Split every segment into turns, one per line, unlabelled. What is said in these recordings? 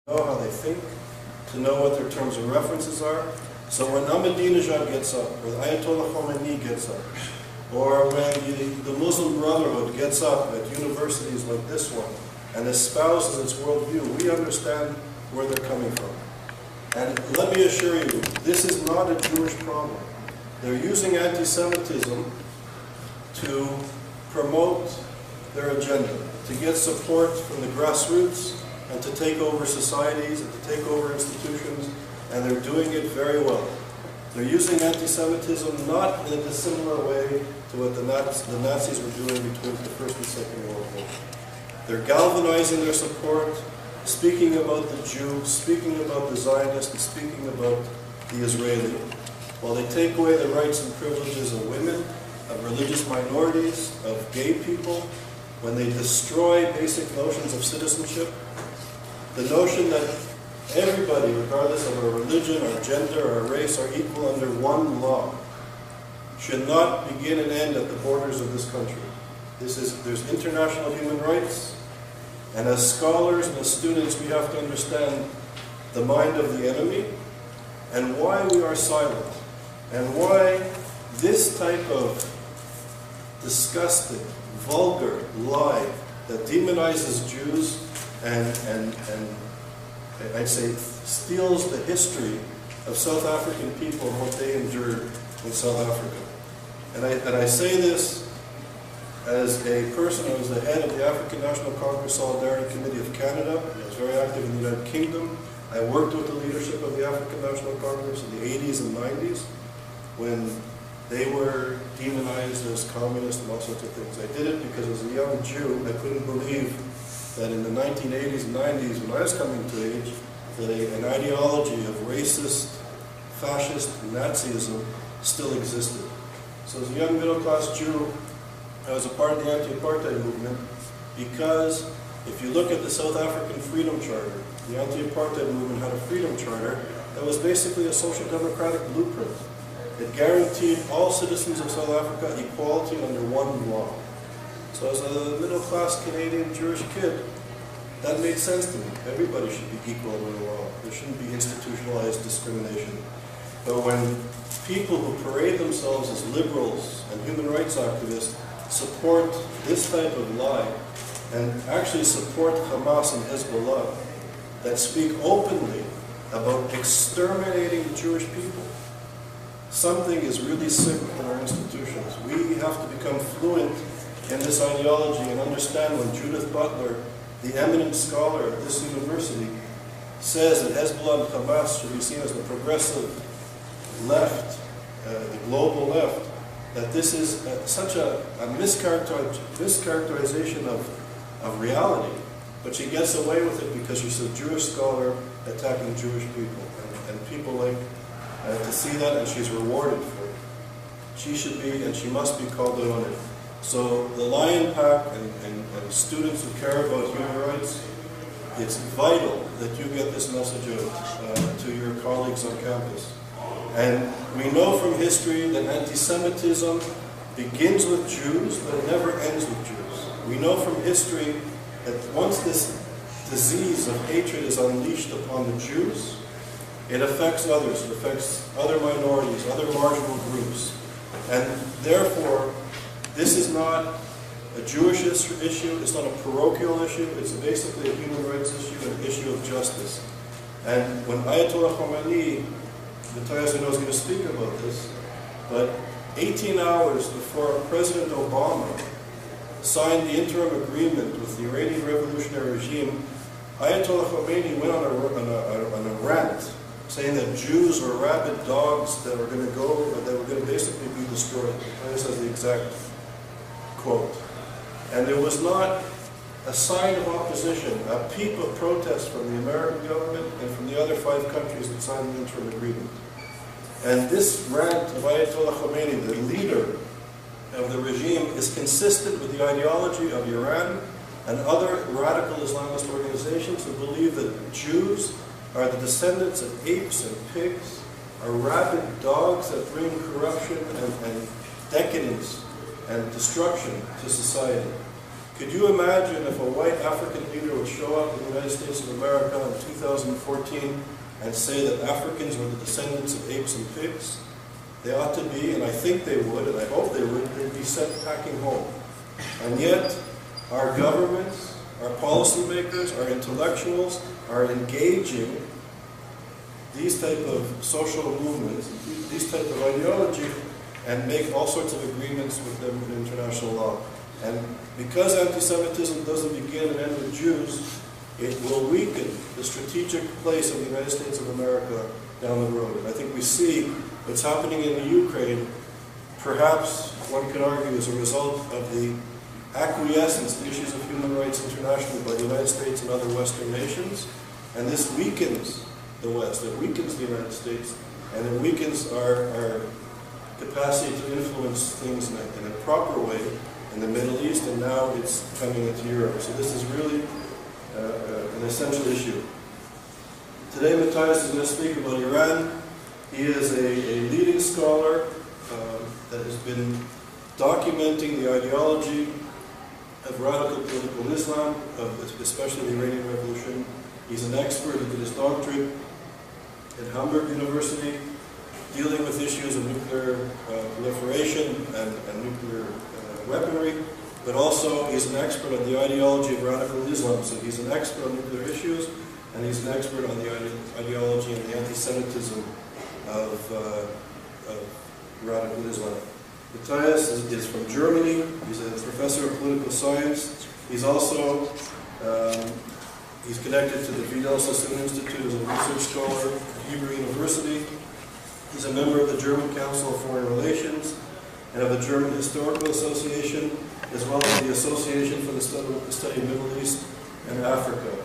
know how they think, to know what their terms of references are. So when Ahmadinejad gets up, or Ayatollah Khomeini gets up, or when the Muslim Brotherhood gets up at universities like this one and espouses its worldview, we understand where they're coming from. And let me assure you, this is not a Jewish problem. They're using anti-Semitism to promote their agenda, to get support from the grassroots, and to take over societies, and to take over institutions, and they're doing it very well. They're using anti-Semitism not in a dissimilar way to what the Nazis were doing between the First and Second World War. They're galvanizing their support, speaking about the Jew, speaking about the Zionist, and speaking about the Israeli, while they take away the rights and privileges of women, of religious minorities, of gay people, when they destroy basic notions of citizenship, the notion that everybody, regardless of our religion, our gender, our race, are equal under one law, should not begin and end at the borders of this country. There's international human rights, and as scholars and as students, we have to understand the mind of the enemy and why we are silent, and why this type of disgusting, vulgar lie that demonizes Jews and I'd say steals the history of South African people and what they endured in South Africa. And I say this as a person who was the head of the African National Congress Solidarity Committee of Canada. I was very active in the United Kingdom. I worked with the leadership of the African National Congress in the 80s and 90s when they were demonized as communists and all sorts of things. I did it because as a young Jew, I couldn't believe that in the 1980s and 90s, when I was coming to age, that an ideology of racist, fascist Nazism still existed. So as a young middle-class Jew, I was a part of the anti-apartheid movement because if you look at the South African Freedom Charter, the anti-apartheid movement had a freedom charter that was basically a social democratic blueprint. It guaranteed all citizens of South Africa equality under one law. So as a middle-class Canadian Jewish kid, that made sense to me. Everybody should be equal under the law. There shouldn't be institutionalized discrimination. But when people who parade themselves as liberals and human rights activists support this type of lie and actually support Hamas and Hezbollah that speak openly about exterminating Jewish people, something is really sick in our institutions. We have to become fluent in this ideology and understand when Judith Butler, the eminent scholar at this university, says that Hezbollah and Hamas should be seen as the progressive left, the global left, that this is such a mischaracterization of reality. But she gets away with it because she's a Jewish scholar attacking Jewish people. And people like to see that, and she's rewarded for it. She should be, and she must be called out on it. So the Lion Pack and students who care about human rights, it's vital that you get this message out to your colleagues on campus. And we know from history that anti-Semitism begins with Jews, but it never ends with Jews. We know from history that once this disease of hatred is unleashed upon the Jews, it affects others, it affects other minorities, other marginal groups. And therefore, this is not a Jewish issue, it's not a parochial issue, it's basically a human rights issue, an issue of justice. And when Ayatollah Khomeini, Matthias is going to speak about this, but 18 hours before President Obama signed the interim agreement with the Iranian revolutionary regime, Ayatollah Khomeini went on a rant saying that Jews were rabid dogs that were going to basically be destroyed. This is the exact quote. And there was not a sign of opposition, a peep of protest from the American government and from the other 5 countries that signed the interim agreement. And this rant of Ayatollah Khomeini, the leader of the regime, is consistent with the ideology of Iran and other radical Islamist organizations who believe that Jews are the descendants of apes and pigs, are rabid dogs that bring corruption and decadence and destruction to society. Could you imagine if a white African leader would show up in the United States of America in 2014 and say that Africans were the descendants of apes and pigs? They ought to be, and I think they would, and I hope they would, they'd be sent packing home. And yet, our governments, our policymakers, our intellectuals are engaging these type of social movements, these type of ideology, and make all sorts of agreements with them in international law. And because anti-Semitism doesn't begin and end with Jews, it will weaken the strategic place of the United States of America down the road. And I think we see what's happening in the Ukraine, perhaps one could argue as a result of the acquiescence to issues of human rights internationally by the United States and other Western nations. And this weakens the West, it weakens the United States, and it weakens our capacity to influence things in a proper way in the Middle East, and now it's coming into Europe. So this is really an essential issue. Today Matthias is going to speak about Iran. He is a leading scholar that has been documenting the ideology of radical political Islam, especially the Iranian Revolution. He's an expert. He did his doctorate at Hamburg University, dealing with issues of nuclear proliferation and nuclear weaponry, but also he's an expert on the ideology of radical Islam. So he's an expert on nuclear issues, and he's an expert on the ideology and the anti-Semitism of radical Islam. Matthias is from Germany. He's a professor of political science. He's also he's connected to the Vidal Sassoon Institute as a research scholar at Hebrew University. He's a member of the German Council of Foreign Relations and of the German Historical Association, as well as the Association for the Study of Middle East and Africa.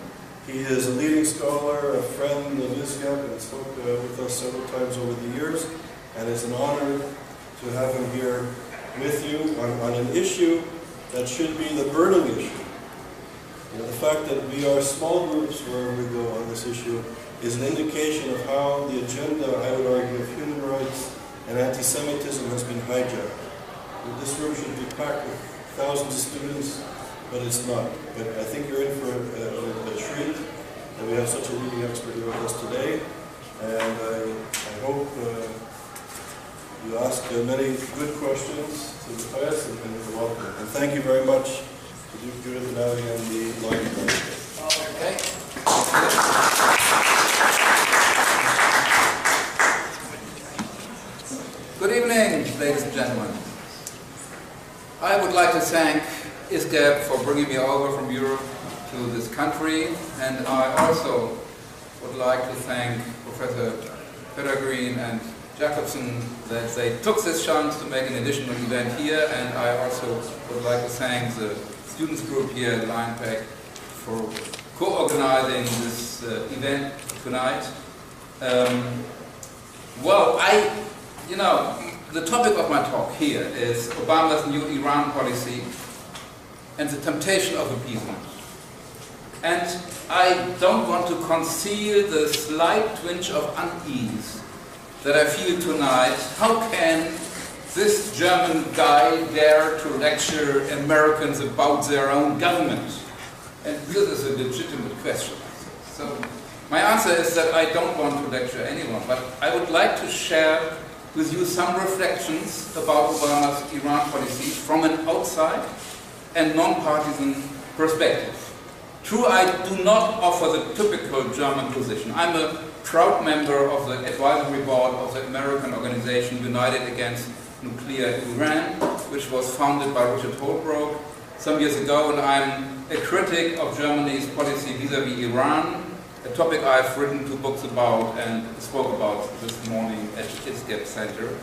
He is a leading scholar, a friend of ISGAP, and spoke with us several times over the years, and it's an honor to have him here with you on an issue that should be the burning issue. You know, the fact that we are small groups wherever we go on this issue is an indication of how the agenda, I would argue, of human rights and anti-Semitism has been hijacked. This room should be packed with thousands of students, but it's not. But I think you're in for a treat that we have such a leading expert here with us today, and I hope you ask many good questions to Matthias, and you're welcome. And thank you very much to Judith and Navi and the line.
Okay. Good evening, ladies and gentlemen. I would like to thank ISGAP for bringing me over from Europe to this country, and I also would like to thank Professor Peregrine and Jacobson that they took this chance to make an additional event here, and I also would like to thank the students group here at Linepack for co-organizing this event tonight. The topic of my talk here is Obama's new Iran policy and the temptation of appeasement. And I don't want to conceal the slight twinge of unease that I feel tonight. How can this German guy dare to lecture Americans about their own government? And this is a legitimate question. So my answer is that I don't want to lecture anyone, but I would like to share with you some reflections about Obama's Iran policy from an outside and non-partisan perspective. True, I do not offer the typical German position. I'm a proud member of the advisory board of the American organization United Against Nuclear Iran, which was founded by Richard Holbrooke some years ago, and I'm a critic of Germany's policy vis-à-vis Iran, a topic I've written 2 books about and spoke about this morning at ISGAP Center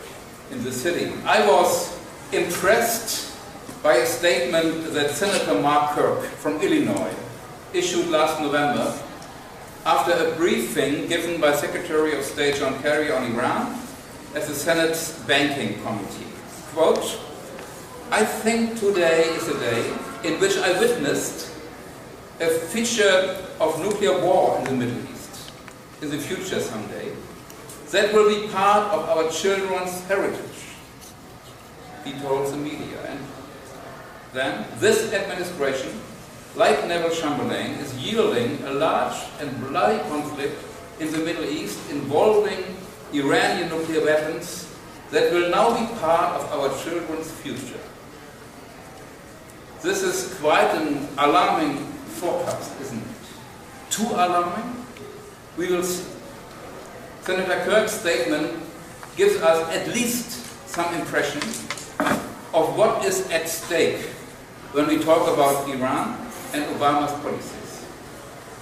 in the city. I was impressed by a statement that Senator Mark Kirk from Illinois issued last November after a briefing given by Secretary of State John Kerry on Iran at the Senate's Banking Committee. Quote, "I think today is a day in which I witnessed a feature of nuclear war in the Middle East, in the future someday, that will be part of our children's heritage," he told the media. And then, this administration, like Neville Chamberlain, is yielding a large and bloody conflict in the Middle East involving Iranian nuclear weapons that will now be part of our children's future. This is quite an alarming forecast, isn't it? Too alarming? We will see. Senator Kirk's statement gives us at least some impression of what is at stake when we talk about Iran and Obama's policies.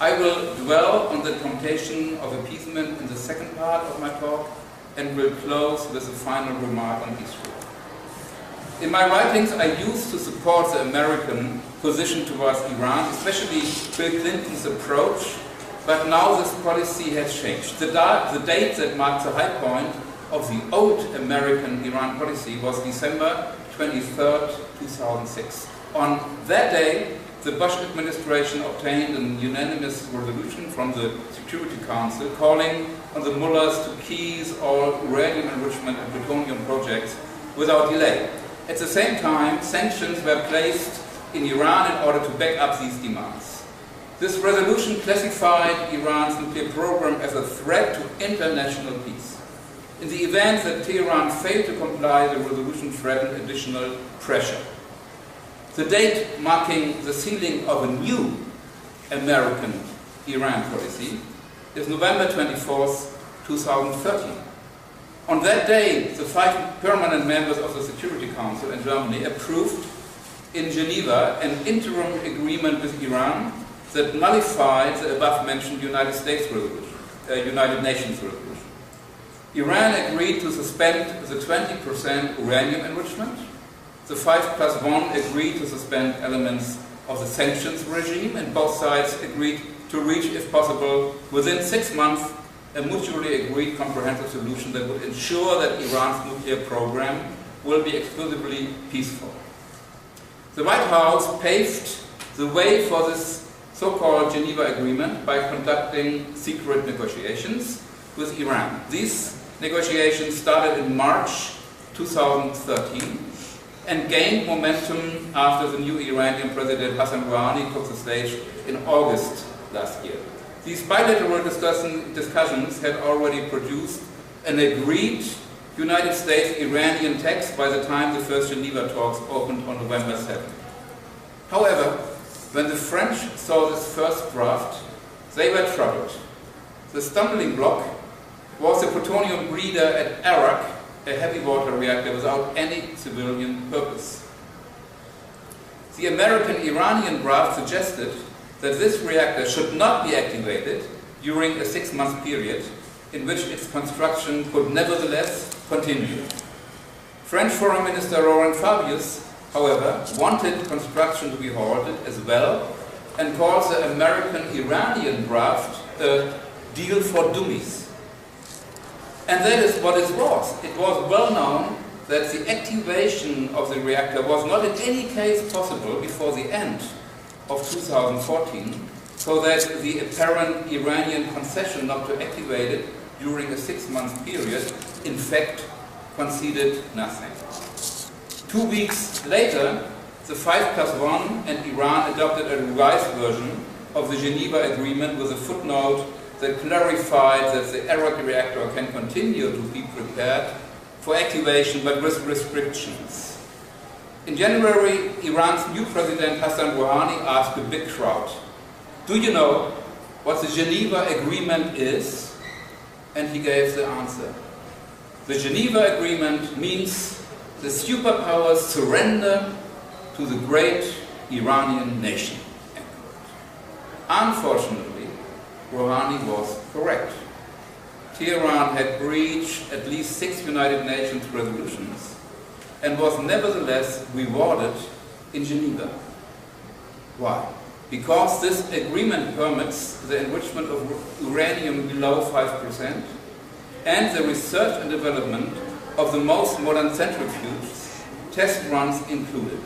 I will dwell on the temptation of appeasement in the second part of my talk and will close with a final remark on Israel. In my writings, I used to support the American position towards Iran, especially Bill Clinton's approach, but now this policy has changed. The date that marked the high point of the old American Iran policy was December 23rd, 2006. On that day, the Bush administration obtained an unanimous resolution from the Security Council calling on the mullahs to cease all uranium enrichment and plutonium projects without delay. At the same time, sanctions were placed in Iran in order to back up these demands. This resolution classified Iran's nuclear program as a threat to international peace. In the event that Tehran failed to comply, the resolution threatened additional pressure. The date marking the sealing of a new American Iran policy is November 24th, 2013. On that day, the 5 permanent members of the Security Council in Germany approved in Geneva an interim agreement with Iran that nullified the above-mentioned United Nations resolution. Iran agreed to suspend the 20% uranium enrichment. The 5+1 agreed to suspend elements of the sanctions regime, and both sides agreed to reach, if possible, within 6 months, a mutually agreed comprehensive solution that would ensure that Iran's nuclear program will be exclusively peaceful. The White House paved the way for this so-called Geneva Agreement by conducting secret negotiations with Iran. These negotiations started in March 2013 and gained momentum after the new Iranian President Hassan Rouhani took the stage in August last year. These bilateral discussions had already produced an agreed United States-Iranian text by the time the first Geneva talks opened on November 7th. However, when the French saw this first draft, they were troubled. The stumbling block was the plutonium breeder at Arak, a heavy water reactor without any civilian purpose. The American-Iranian draft suggested that this reactor should not be activated during a 6-month period in which its construction could nevertheless continue. French Foreign Minister Laurent Fabius, however, wanted construction to be halted as well and called the American-Iranian draft a deal for dummies. And that is what it was. It was well known that the activation of the reactor was not in any case possible before the end of 2014, so that the apparent Iranian concession not to activate it during a 6-month period, in fact, conceded nothing. 2 weeks later, the 5+1 and Iran adopted a revised version of the Geneva Agreement with a footnote that clarified that the Arak reactor can continue to be prepared for activation but with restrictions. In January, Iran's new president Hassan Rouhani asked a big crowd, "Do you know what the Geneva Agreement is?" And he gave the answer. The Geneva Agreement means the superpowers surrender to the great Iranian nation. Unfortunately, Rouhani was correct. Tehran had breached at least 6 United Nations resolutions and was nevertheless rewarded in Geneva. Why? Because this agreement permits the enrichment of uranium below 5% and the research and development of the most modern centrifuges, test runs included.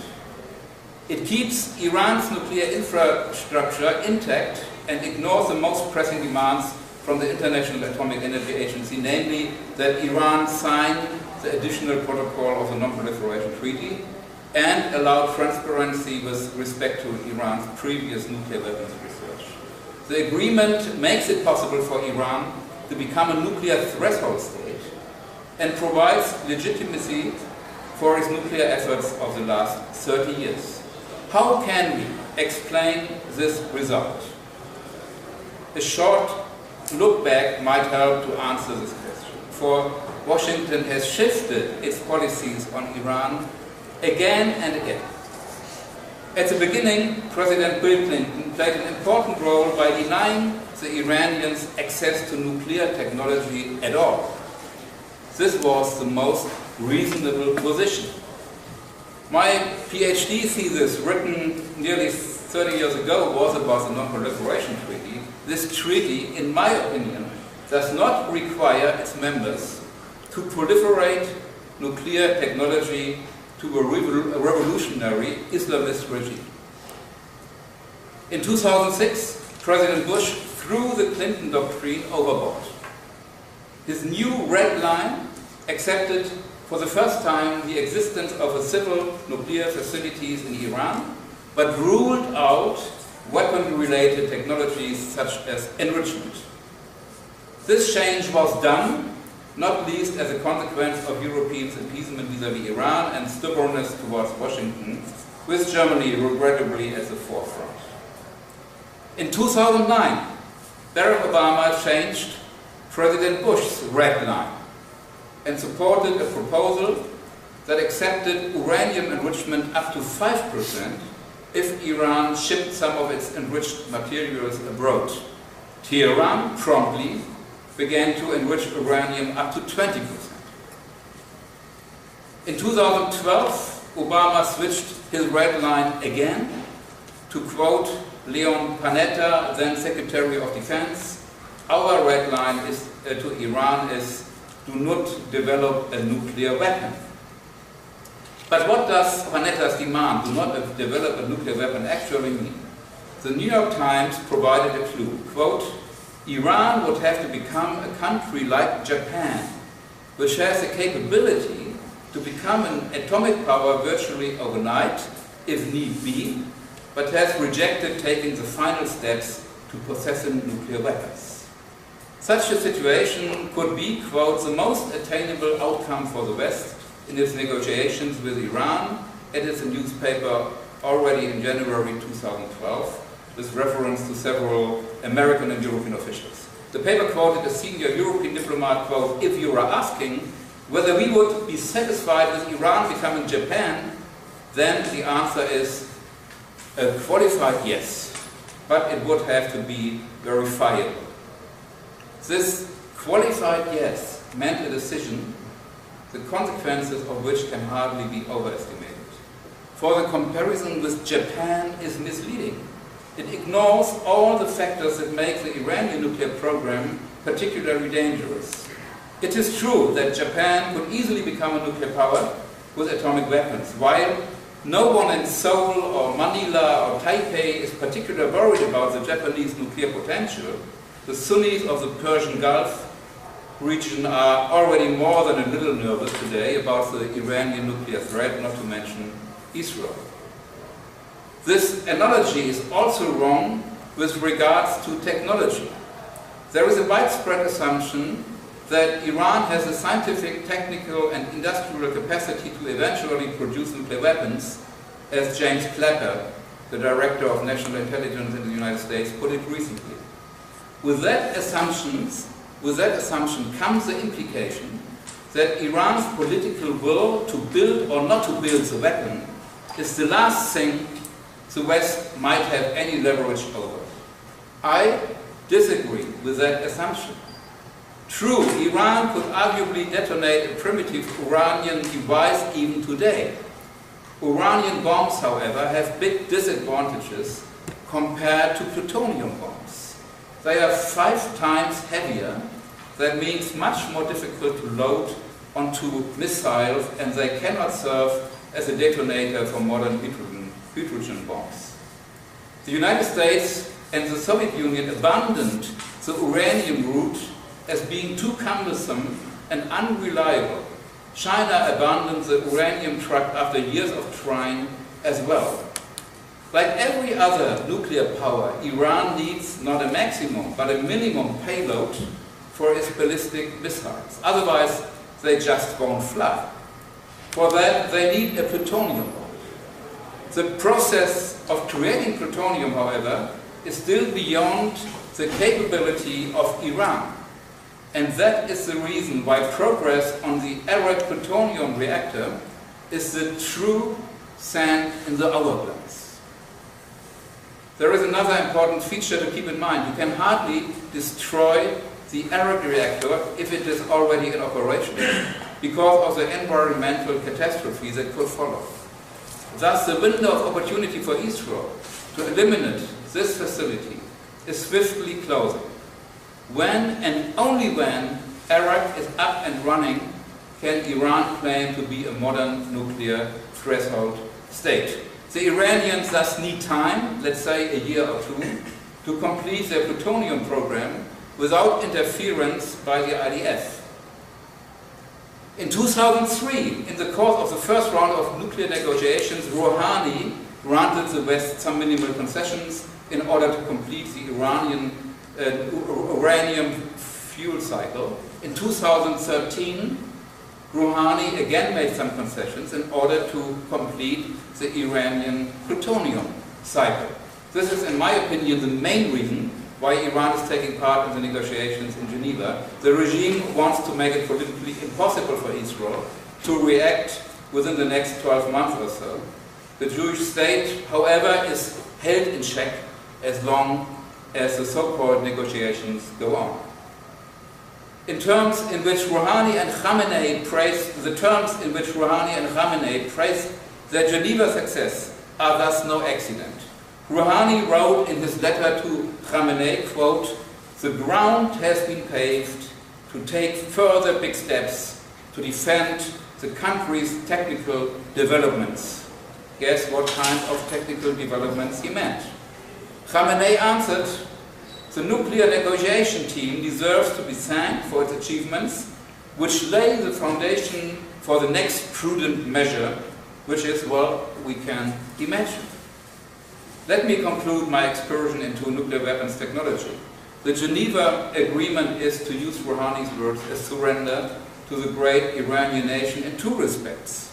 It keeps Iran's nuclear infrastructure intact and ignores the most pressing demands from the International Atomic Energy Agency, namely that Iran sign the additional protocol of the Non-Proliferation Treaty and allow transparency with respect to Iran's previous nuclear weapons research. The agreement makes it possible for Iran to become a nuclear threshold state and provides legitimacy for its nuclear efforts of the last 30 years. How can we explain this result? A short look back might help to answer this question. For Washington has shifted its policies on Iran again and again. At the beginning, President Bill Clinton played an important role by denying the Iranians access to nuclear technology at all. This was the most reasonable position. My PhD thesis, written nearly 30 years ago, was about the Non-Proliferation Treaty. This treaty, in my opinion, does not require its members to proliferate nuclear technology to a revolutionary Islamist regime. In 2006, President Bush threw the Clinton doctrine overboard. His new red line accepted for the first time the existence of a civil nuclear facilities in Iran, but ruled out weapon-related technologies such as enrichment. This change was done, not least as a consequence of Europeans' appeasement vis-à-vis Iran and stubbornness towards Washington, with Germany regrettably at the forefront. In 2009, Barack Obama changed President Bush's red line and supported a proposal that accepted uranium enrichment up to 5% if Iran shipped some of its enriched materials abroad. Tehran promptly began to enrich uranium up to 20%. In 2012, Obama switched his red line again to quote Leon Panetta, then Secretary of Defense, "Our red line to Iran is do not develop a nuclear weapon." But what does Panetta's demand, do not develop a nuclear weapon, actually mean? The New York Times provided a clue. Quote, "Iran would have to become a country like Japan, which has the capability to become an atomic power virtually overnight, if need be, but has rejected taking the final steps to possessing nuclear weapons." Such a situation could be, quote, "the most attainable outcome for the West in its negotiations with Iran," added the newspaper already in January 2012, with reference to several American and European officials. The paper quoted a senior European diplomat, quote, "If you are asking whether we would be satisfied with Iran becoming Japan, then the answer is a qualified yes, but it would have to be verifiable." This qualified yes meant a decision, the consequences of which can hardly be overestimated. For the comparison with Japan is misleading. It ignores all the factors that make the Iranian nuclear program particularly dangerous. It is true that Japan could easily become a nuclear power with atomic weapons, while no one in Seoul or Manila or Taipei is particularly worried about the Japanese nuclear potential. The Sunnis of the Persian Gulf region are already more than a little nervous today about the Iranian nuclear threat, not to mention Israel. This analogy is also wrong with regards to technology. There is a widespread assumption that Iran has the scientific, technical, and industrial capacity to eventually produce nuclear weapons, as James Clapper, the Director of National Intelligence in the United States, put it recently. With that assumption comes the implication that Iran's political will to build or not to build the weapon is the last thing the West might have any leverage over. I disagree with that assumption. True, Iran could arguably detonate a primitive Iranian device even today. Iranian bombs, however, have big disadvantages compared to plutonium bombs. They are 5 times heavier. That means much more difficult to load onto missiles, and they cannot serve as a detonator for modern hydrogen bombs. The United States and the Soviet Union abandoned the uranium route as being too cumbersome and unreliable China abandoned the uranium truck after years of trying as well. Like every other nuclear power, Iran needs not a maximum, but a minimum payload for its ballistic missiles. Otherwise, they just won't fly. For that, they need a plutonium bomb. The process of creating plutonium, however, is still beyond the capability of Iran. And that is the reason why progress on the erect plutonium reactor is the true sand in the hourglass. There is another important feature to keep in mind. You can hardly destroy the erect reactor if it is already in operation because of the environmental catastrophe that could follow. Thus, the window of opportunity for Israel to eliminate this facility is swiftly closing. When and only when Iraq is up and running can Iran claim to be a modern nuclear threshold state. The Iranians thus need time, let's say a year or two, to complete their plutonium program without interference by the IDF. In 2003, in the course of the first round of nuclear negotiations, Rouhani granted the West some minimal concessions in order to complete the Iranian uranium fuel cycle. In 2013, Rouhani again made some concessions in order to complete the Iranian plutonium cycle. This is, in my opinion, the main reason why Iran is taking part in the negotiations in Geneva. The regime wants to make it politically impossible for Israel to react within the next 12 months or so. The Jewish state, however, is held in check as long as the so-called negotiations go on. In terms in which Rouhani and Khamenei praised their Geneva success are thus no accident. Rouhani wrote in his letter to Khamenei, quote, "The ground has been paved to take further big steps to defend the country's technical developments." Guess what kind of technical developments he meant. Khamenei answered, "The nuclear negotiation team deserves to be thanked for its achievements, which lay the foundation for the next prudent measure, which is, well, we can imagine." Let me conclude my excursion into nuclear weapons technology. The Geneva Agreement is, to use Rouhani's words, a surrender to the great Iranian nation in two respects.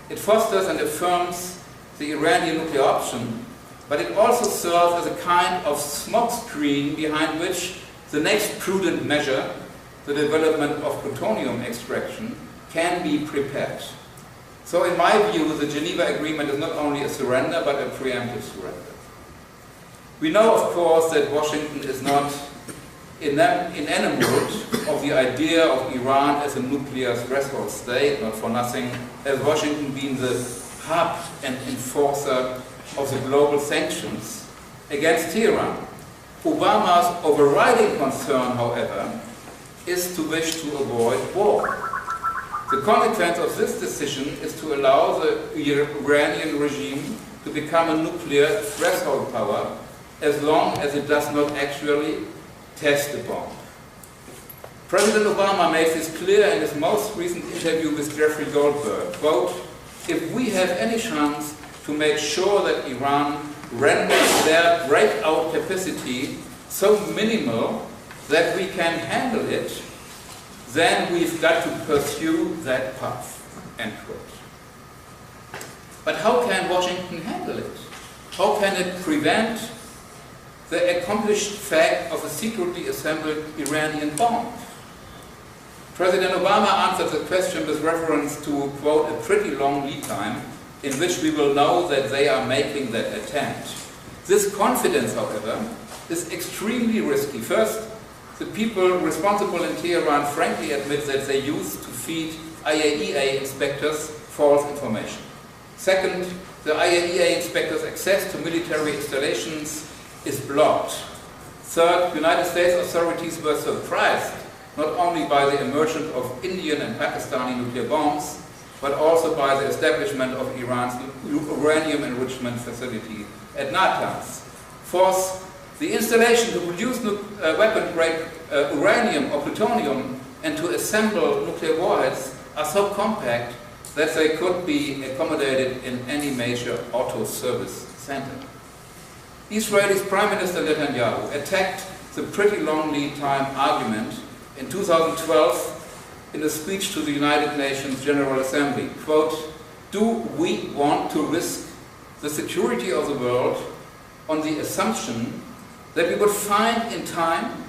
It fosters and affirms the Iranian nuclear option, but it also serves as a kind of smokescreen behind which the next prudent measure, the development of plutonium extraction, can be prepared. So in my view, the Geneva Agreement is not only a surrender, but a preemptive surrender. We know, of course, that Washington is not enamored of the idea of Iran as a nuclear threshold state, not for nothing, as Washington being the hub and enforcer of the global sanctions against Tehran. Obama's overriding concern, however, is to wish to avoid war. The consequence of this decision is to allow the Iranian regime to become a nuclear threshold power as long as it does not actually test the bomb. President Obama made this clear in his most recent interview with Jeffrey Goldberg. Quote, "If we have any chance to make sure that Iran renders their breakout capacity so minimal that we can handle it, then we've got to pursue that path." End quote. But how can Washington handle it? How can it prevent the accomplished fact of a secretly assembled Iranian bomb? President Obama answered the question with reference to, quote, "a pretty long lead time in which we will know that they are making that attempt." This confidence, however, is extremely risky. First, the people responsible in Tehran frankly admit that they used to feed IAEA inspectors false information. Second, the IAEA inspectors' access to military installations is blocked. Third, United States authorities were surprised not only by the emergence of Indian and Pakistani nuclear bombs, but also by the establishment of Iran's uranium enrichment facility at Natanz. Fourth, the installation to produce weapon-grade uranium or plutonium and to assemble nuclear warheads are so compact that they could be accommodated in any major auto service center. Israel's Prime Minister Netanyahu attacked the pretty long lead time argument in 2012 in a speech to the United Nations General Assembly. Quote, "Do we want to risk the security of the world on the assumption that we would find in time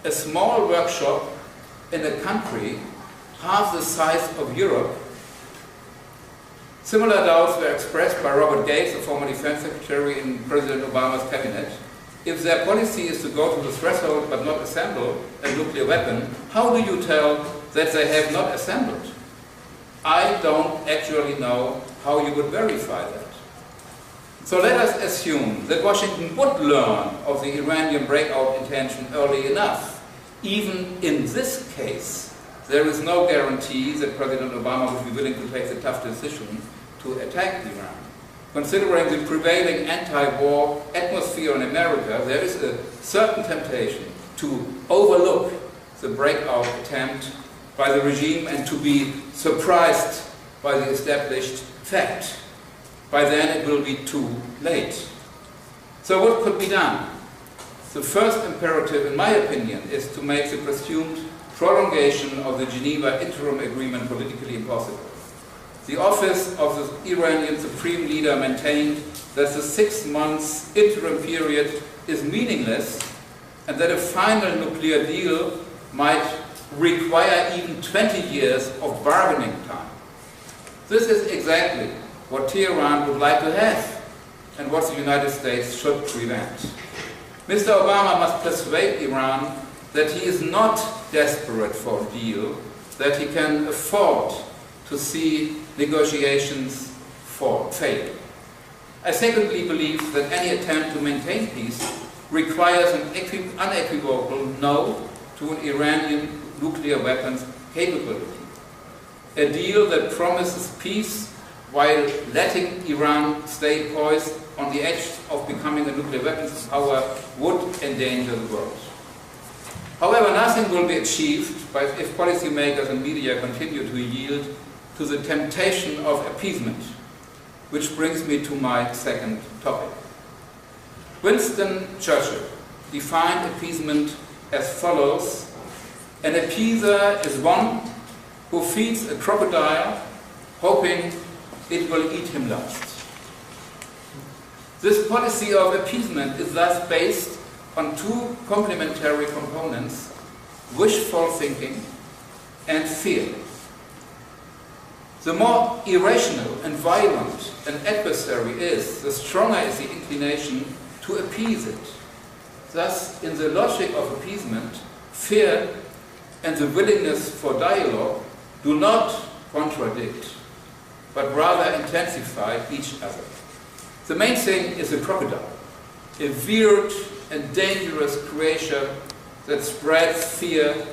a small workshop in a country half the size of Europe?" Similar doubts were expressed by Robert Gates, a former defense secretary in President Obama's cabinet. If their policy is to go to the threshold but not assemble a nuclear weapon, how do you tell that they have not assembled? I don't actually know how you would verify that. So let us assume that Washington would learn of the Iranian breakout intention early enough. Even in this case, there is no guarantee that President Obama would be willing to take the tough decision to attack Iran. Considering the prevailing anti-war atmosphere in America, there is a certain temptation to overlook the breakout attempt by the regime and to be surprised by the established fact. By then it will be too late. So what could be done? The first imperative, in my opinion, is to make the presumed prolongation of the Geneva Interim Agreement politically impossible. The office of the Iranian Supreme Leader maintained that the 6 months interim period is meaningless and that a final nuclear deal might require even 20 years of bargaining time. This is exactly what Tehran would like to have and what the United States should prevent. Mr. Obama must persuade Iran that he is not desperate for a deal, that he can afford to see negotiations fail. I secondly believe that any attempt to maintain peace requires an unequivocal no to an Iranian nuclear weapons capability. A deal that promises peace while letting Iran stay poised on the edge of becoming a nuclear weapons power would endanger the world. However, nothing will be achieved if policymakers and media continue to yield to the temptation of appeasement, which brings me to my second topic. Winston Churchill defined appeasement as follows: an appeaser is one who feeds a crocodile hoping it will eat him last. This policy of appeasement is thus based on two complementary components: wishful thinking and fear. The more irrational and violent an adversary is, the stronger is the inclination to appease it. Thus, in the logic of appeasement, fear and the willingness for dialogue do not contradict, but rather intensify each other. The main thing is a crocodile, a weird and dangerous creature that spreads fear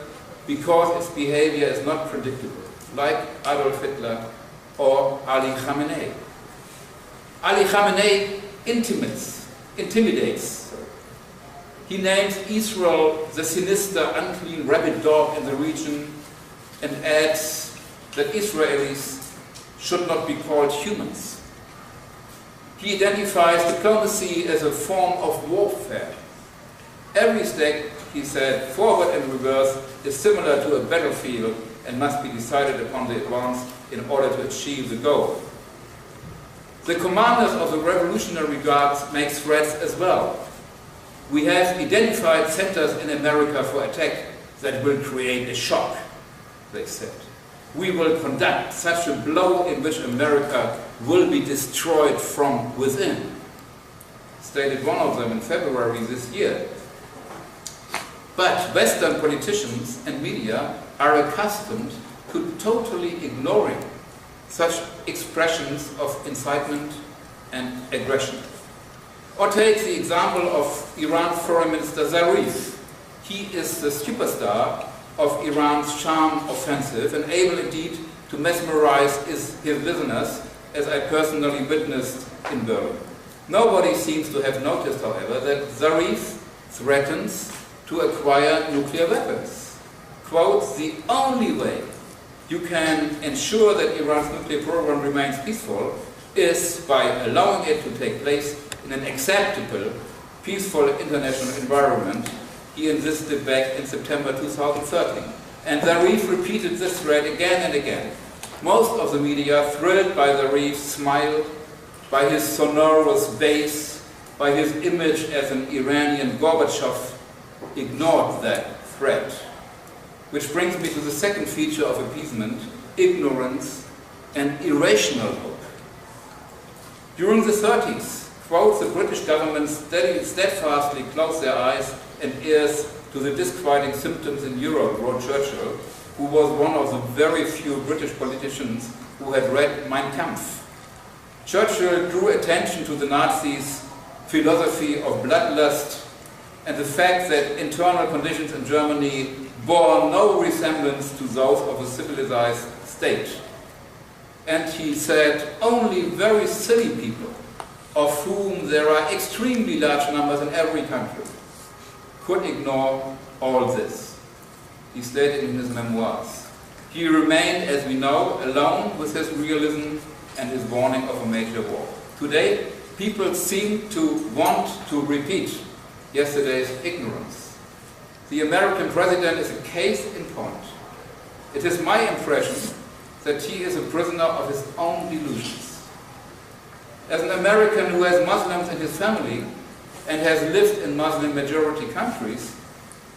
because its behavior is not predictable, like Adolf Hitler or Ali Khamenei. Ali Khamenei intimidates. He names Israel the sinister, unclean, rabid dog in the region and adds that Israelis should not be called humans. He identifies diplomacy as a form of warfare. Every step, he said, forward and reverse is similar to a battlefield and must be decided upon the advance in order to achieve the goal. The commanders of the Revolutionary Guards make threats as well. We have identified centers in America for attack that will create a shock, they said. We will conduct such a blow in which America will be destroyed from within, stated one of them in February this year. But Western politicians and media are accustomed to totally ignoring such expressions of incitement and aggression. Or take the example of Iran's Foreign Minister Zarif. He is the superstar of Iran's charm offensive and able indeed to mesmerize his listeners, as I personally witnessed in Berlin. Nobody seems to have noticed, however, that Zarif threatens to acquire nuclear weapons. Quote, "The only way you can ensure that Iran's nuclear program remains peaceful is by allowing it to take place in an acceptable, peaceful international environment, he insisted back in September 2013. And Zarif repeated this thread again and again. Most of the media, thrilled by Zarif, smiled, by his sonorous bass, by his image as an Iranian Gorbachev, ignored that threat. Which brings me to the second feature of appeasement, ignorance and irrational hope. During the 30s, quote, the British government steadfastly closed their eyes and ears to the disquieting symptoms in Europe, wrote Churchill, who was one of the very few British politicians who had read Mein Kampf. Churchill drew attention to the Nazis' philosophy of bloodlust and the fact that internal conditions in Germany bore no resemblance to those of a civilized state. And he said, only very silly people, of whom there are extremely large numbers in every country, could ignore all this. He stated in his memoirs. He remained, as we know, alone with his realism and his warning of a major war. Today, people seem to want to repeat yesterday's ignorance. The American president is a case in point. It is my impression that he is a prisoner of his own delusions. As an American who has Muslims in his family and has lived in Muslim-majority countries,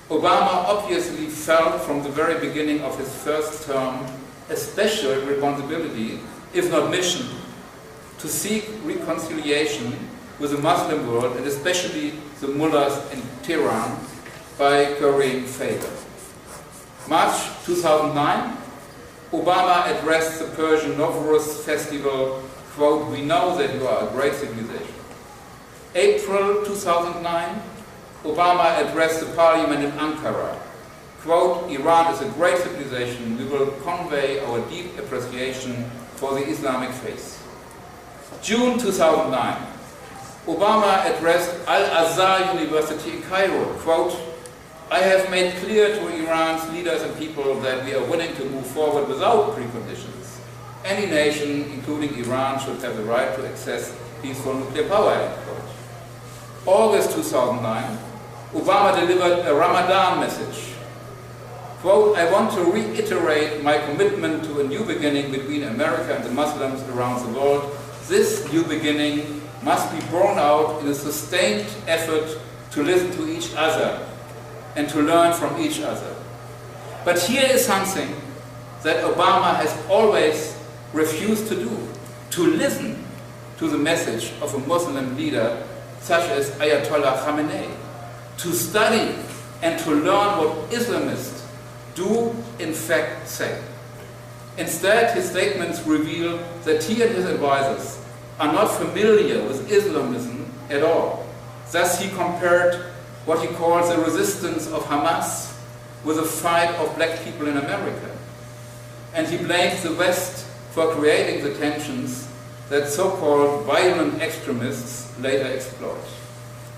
Obama obviously felt from the very beginning of his first term a special responsibility, if not mission, to seek reconciliation with the Muslim world and especially the mullahs in Tehran by currying favor. March 2009, Obama addressed the Persian Nowruz festival, quote, we know that you are a great civilization. April 2009, Obama addressed the parliament in Ankara, quote, Iran is a great civilization, we will convey our deep appreciation for the Islamic faith. June 2009, Obama addressed Al-Azhar University in Cairo, quote, I have made clear to Iran's leaders and people that we are willing to move forward without preconditions. Any nation, including Iran, should have the right to access peaceful nuclear power, end quote. August 2009, Obama delivered a Ramadan message. Quote, I want to reiterate my commitment to a new beginning between America and the Muslims around the world. This new beginning must be borne out in a sustained effort to listen to each other and to learn from each other. But here is something that Obama has always refused to do, to listen to the message of a Muslim leader such as Ayatollah Khamenei, to study and to learn what Islamists do in fact say. Instead, his statements reveal that he and his advisors are not familiar with Islamism at all. Thus, he compared what he calls the resistance of Hamas with the fight of black people in America. And he blames the West for creating the tensions that so-called violent extremists later exploit.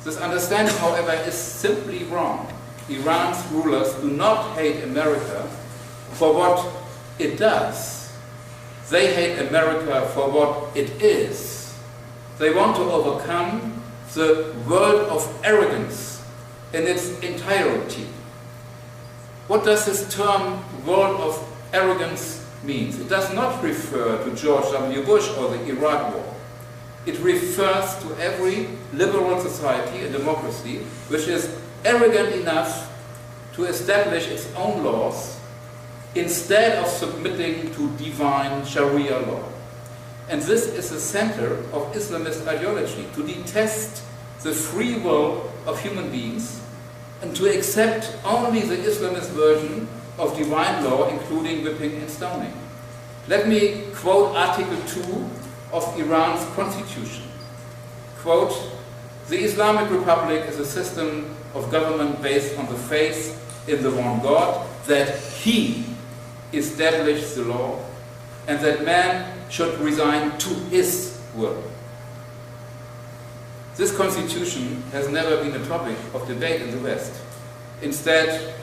This understanding, however, is simply wrong. Iran's rulers do not hate America for what it does. They hate America for what it is. They want to overcome the world of arrogance in its entirety. What does this term, world of arrogance, mean? It does not refer to George W. Bush or the Iraq War. It refers to every liberal society and democracy which is arrogant enough to establish its own laws instead of submitting to divine Sharia law. And this is the center of Islamist ideology, to detest the free will of human beings and to accept only the Islamist version of divine law, including whipping and stoning. Let me quote Article 2 of Iran's constitution. Quote, the Islamic Republic is a system of government based on the faith in the one God, that He established the law, and that man should resign to his will. This constitution has never been a topic of debate in the West. Instead,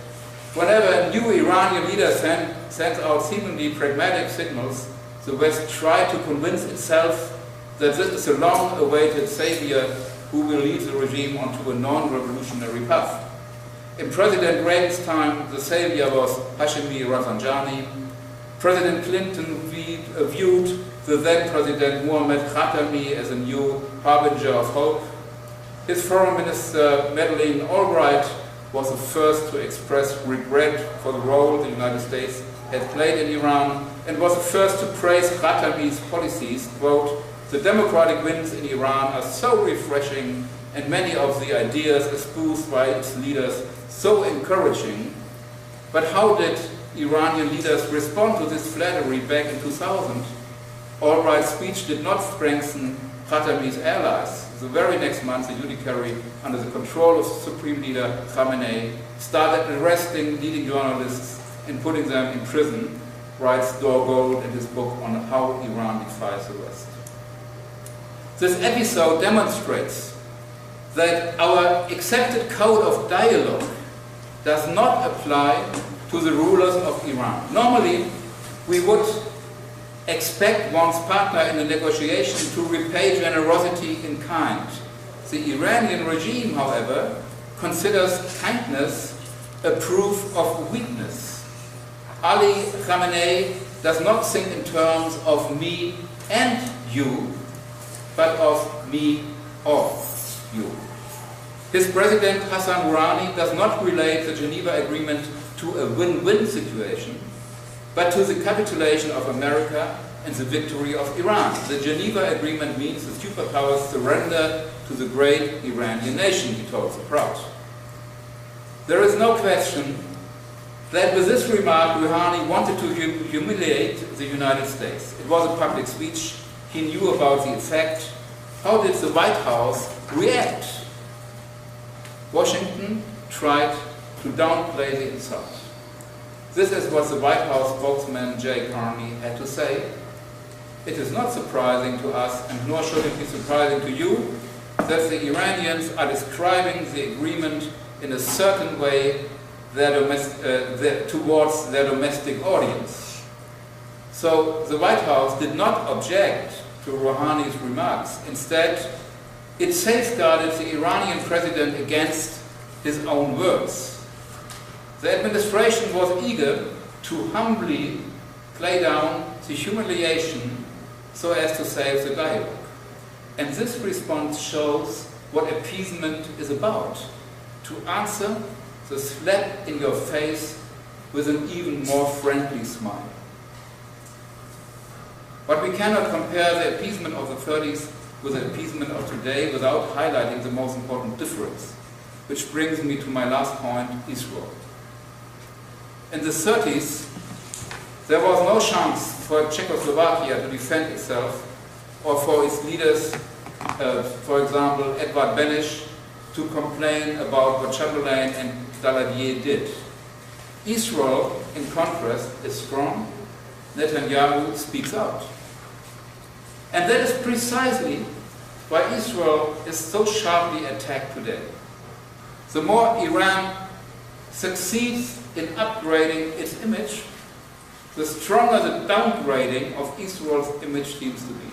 Whenever a new Iranian leader sends out seemingly pragmatic signals, the West tried to convince itself that this is a long-awaited savior who will lead the regime onto a non-revolutionary path. In President Reagan's time, the savior was Hashemi Rafsanjani. President Clinton viewed the then President Mohammad Khatami as a new harbinger of hope. His foreign minister, Madeleine Albright, was the first to express regret for the role the United States had played in Iran, and was the first to praise Khatami's policies. Quote, "The democratic winds in Iran are so refreshing, and many of the ideas espoused by its leaders so encouraging." But how did Iranian leaders respond to this flattery back in 2000? Albright's speech did not strengthen Khatami's allies. The very next month, the judiciary, under the control of Supreme Leader Khamenei, started arresting leading journalists and putting them in prison, writes Dor Gold in his book on how Iran defies the West. This episode demonstrates that our accepted code of dialogue does not apply to the rulers of Iran. Normally, we would expect one's partner in a negotiation to repay generosity in kind. The Iranian regime, however, considers kindness a proof of weakness. Ali Khamenei does not think in terms of me and you, but of me or you. His president, Hassan Rouhani, does not relate the Geneva Agreement to a win-win situation, but to the capitulation of America and the victory of Iran. The Geneva Agreement means the superpowers surrender to the great Iranian nation, he told the crowd. There is no question that with this remark, Rouhani wanted to humiliate the United States. It was a public speech. He knew about the effect. How did the White House react? Washington tried to downplay the insult. This is what the White House spokesman Jay Carney had to say. It is not surprising to us, and nor should it be surprising to you, that the Iranians are describing the agreement in a certain way towards their domestic audience. So the White House did not object to Rouhani's remarks. Instead, it safeguarded the Iranian president against his own words. The administration was eager to humbly play down the humiliation so as to save the dialogue. And this response shows what appeasement is about, to answer the slap in your face with an even more friendly smile. But we cannot compare the appeasement of the 30s with the appeasement of today without highlighting the most important difference, which brings me to my last point, Israel. In the 30s, there was no chance for Czechoslovakia to defend itself, or for its leaders, for example, Edvard Beneš, to complain about what Chamberlain and Daladier did. Israel, in contrast, is strong. Netanyahu speaks out. And that is precisely why Israel is so sharply attacked today. The more Iran succeeds in upgrading its image, the stronger the downgrading of Israel's image seems to be.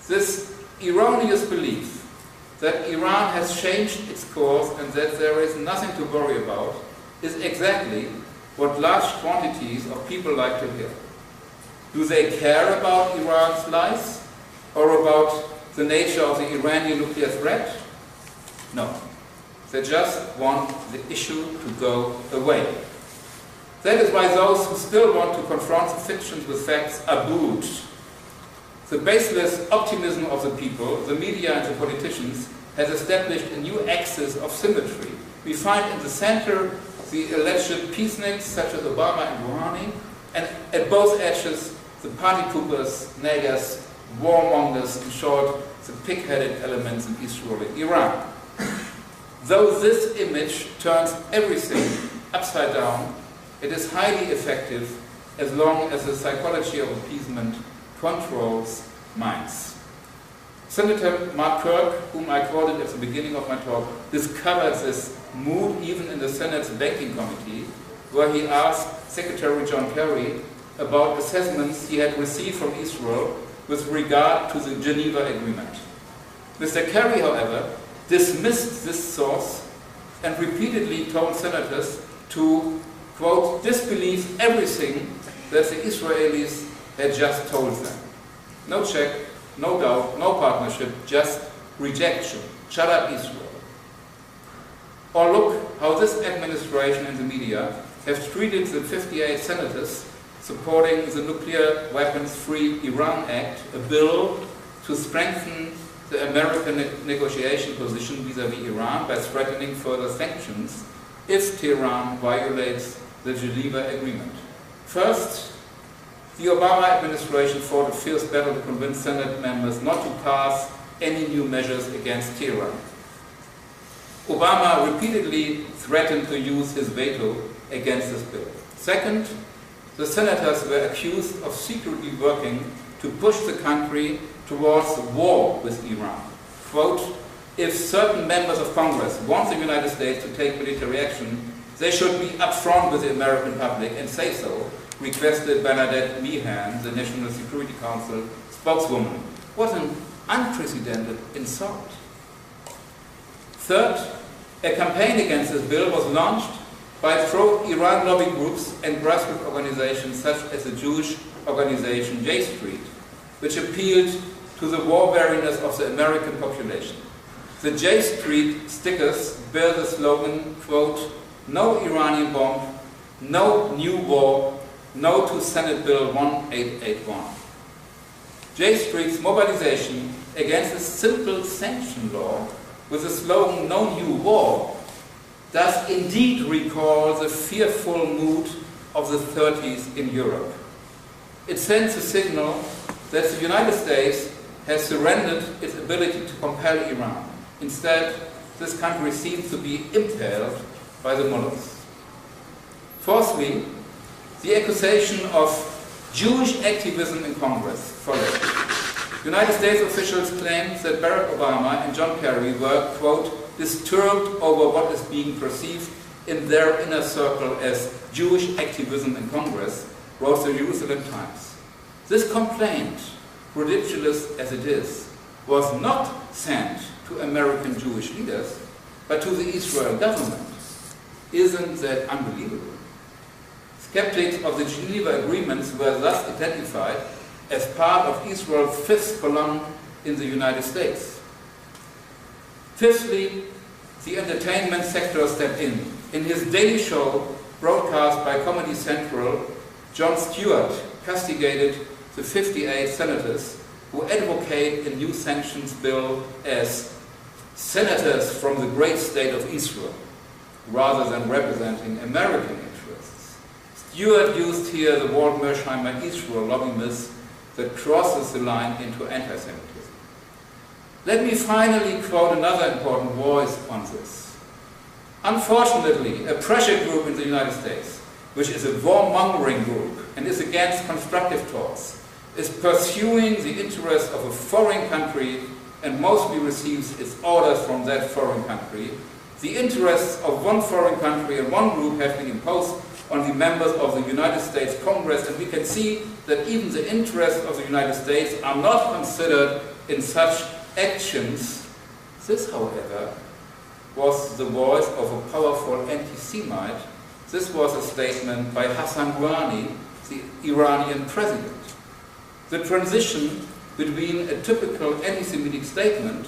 This erroneous belief that Iran has changed its course and that there is nothing to worry about is exactly what large quantities of people like to hear. Do they care about Iran's lies or about the nature of the Iranian nuclear threat? No. They just want the issue to go away. That is why those who still want to confront the fictions with facts are booed. The baseless optimism of the people, the media and the politicians, has established a new axis of symmetry. We find in the center the alleged peaceniks such as Obama and Rouhani, and at both edges the party poopers, naggers, warmongers, in short, the pig-headed elements in Israel and Iran. Though this image turns everything upside down, it is highly effective as long as the psychology of appeasement controls minds. Senator Mark Kirk, whom I quoted at the beginning of my talk, discovered this mood even in the Senate's Banking Committee, where he asked Secretary John Kerry about assessments he had received from Israel with regard to the Geneva Agreement. Mr. Kerry, however, dismissed this source and repeatedly told senators to, quote, disbelieve everything that the Israelis had just told them. No check, no doubt, no partnership, just rejection. Shut up, Israel. Or look how this administration and the media have treated the 58 senators supporting the Nuclear Weapons-Free Iran Act, a bill to strengthen the American negotiation position vis-à-vis Iran by threatening further sanctions if Tehran violates the Geneva Agreement. First, the Obama administration fought a fierce battle to convince Senate members not to pass any new measures against Tehran. Obama repeatedly threatened to use his veto against this bill. Second, the senators were accused of secretly working to push the country towards war with Iran. Quote, if certain members of Congress want the United States to take military action, they should be upfront with the American public and say so, requested Bernadette Meehan, the National Security Council spokeswoman. What an unprecedented insult. Third, a campaign against this bill was launched by pro-Iran lobby groups and grassroots organizations such as the Jewish organization J Street, which appealed to the war weariness of the American population. The J Street stickers bear the slogan, quote, no Iranian bomb, no new war, no to Senate Bill 1881. J Street's mobilization against a simple sanction law with the slogan no new war does indeed recall the fearful mood of the 30s in Europe. It sends a signal that the United States has surrendered its ability to compel Iran. Instead, this country seems to be impelled by the mullahs. Fourthly, the accusation of Jewish activism in Congress followed. United States officials claimed that Barack Obama and John Kerry were, quote, disturbed over what is being perceived in their inner circle as Jewish activism in Congress, wrote the Jerusalem Times. This complaint, ridiculous as it is, was not sent to American Jewish leaders, but to the Israel government. Isn't that unbelievable? Skeptics of the Geneva Agreements were thus identified as part of Israel's fifth column in the United States. Fifthly, the entertainment sector stepped in. In his daily show, broadcast by Comedy Central, Jon Stewart castigated the 58 senators who advocate a new sanctions bill as senators from the great state of Israel, rather than representing American interests. Stewart used here the Walt Mersheimer Israel lobby myth that crosses the line into anti-Semitism. Let me finally quote another important voice on this. Unfortunately, a pressure group in the United States, which is a warmongering group and is against constructive talks, is pursuing the interests of a foreign country and mostly receives its orders from that foreign country. The interests of one foreign country and one group have been imposed on the members of the United States Congress, and we can see that even the interests of the United States are not considered in such actions. This, however, was the voice of a powerful anti-Semite. This was a statement by Hassan Rouhani, the Iranian president. The transition between a typical anti-Semitic statement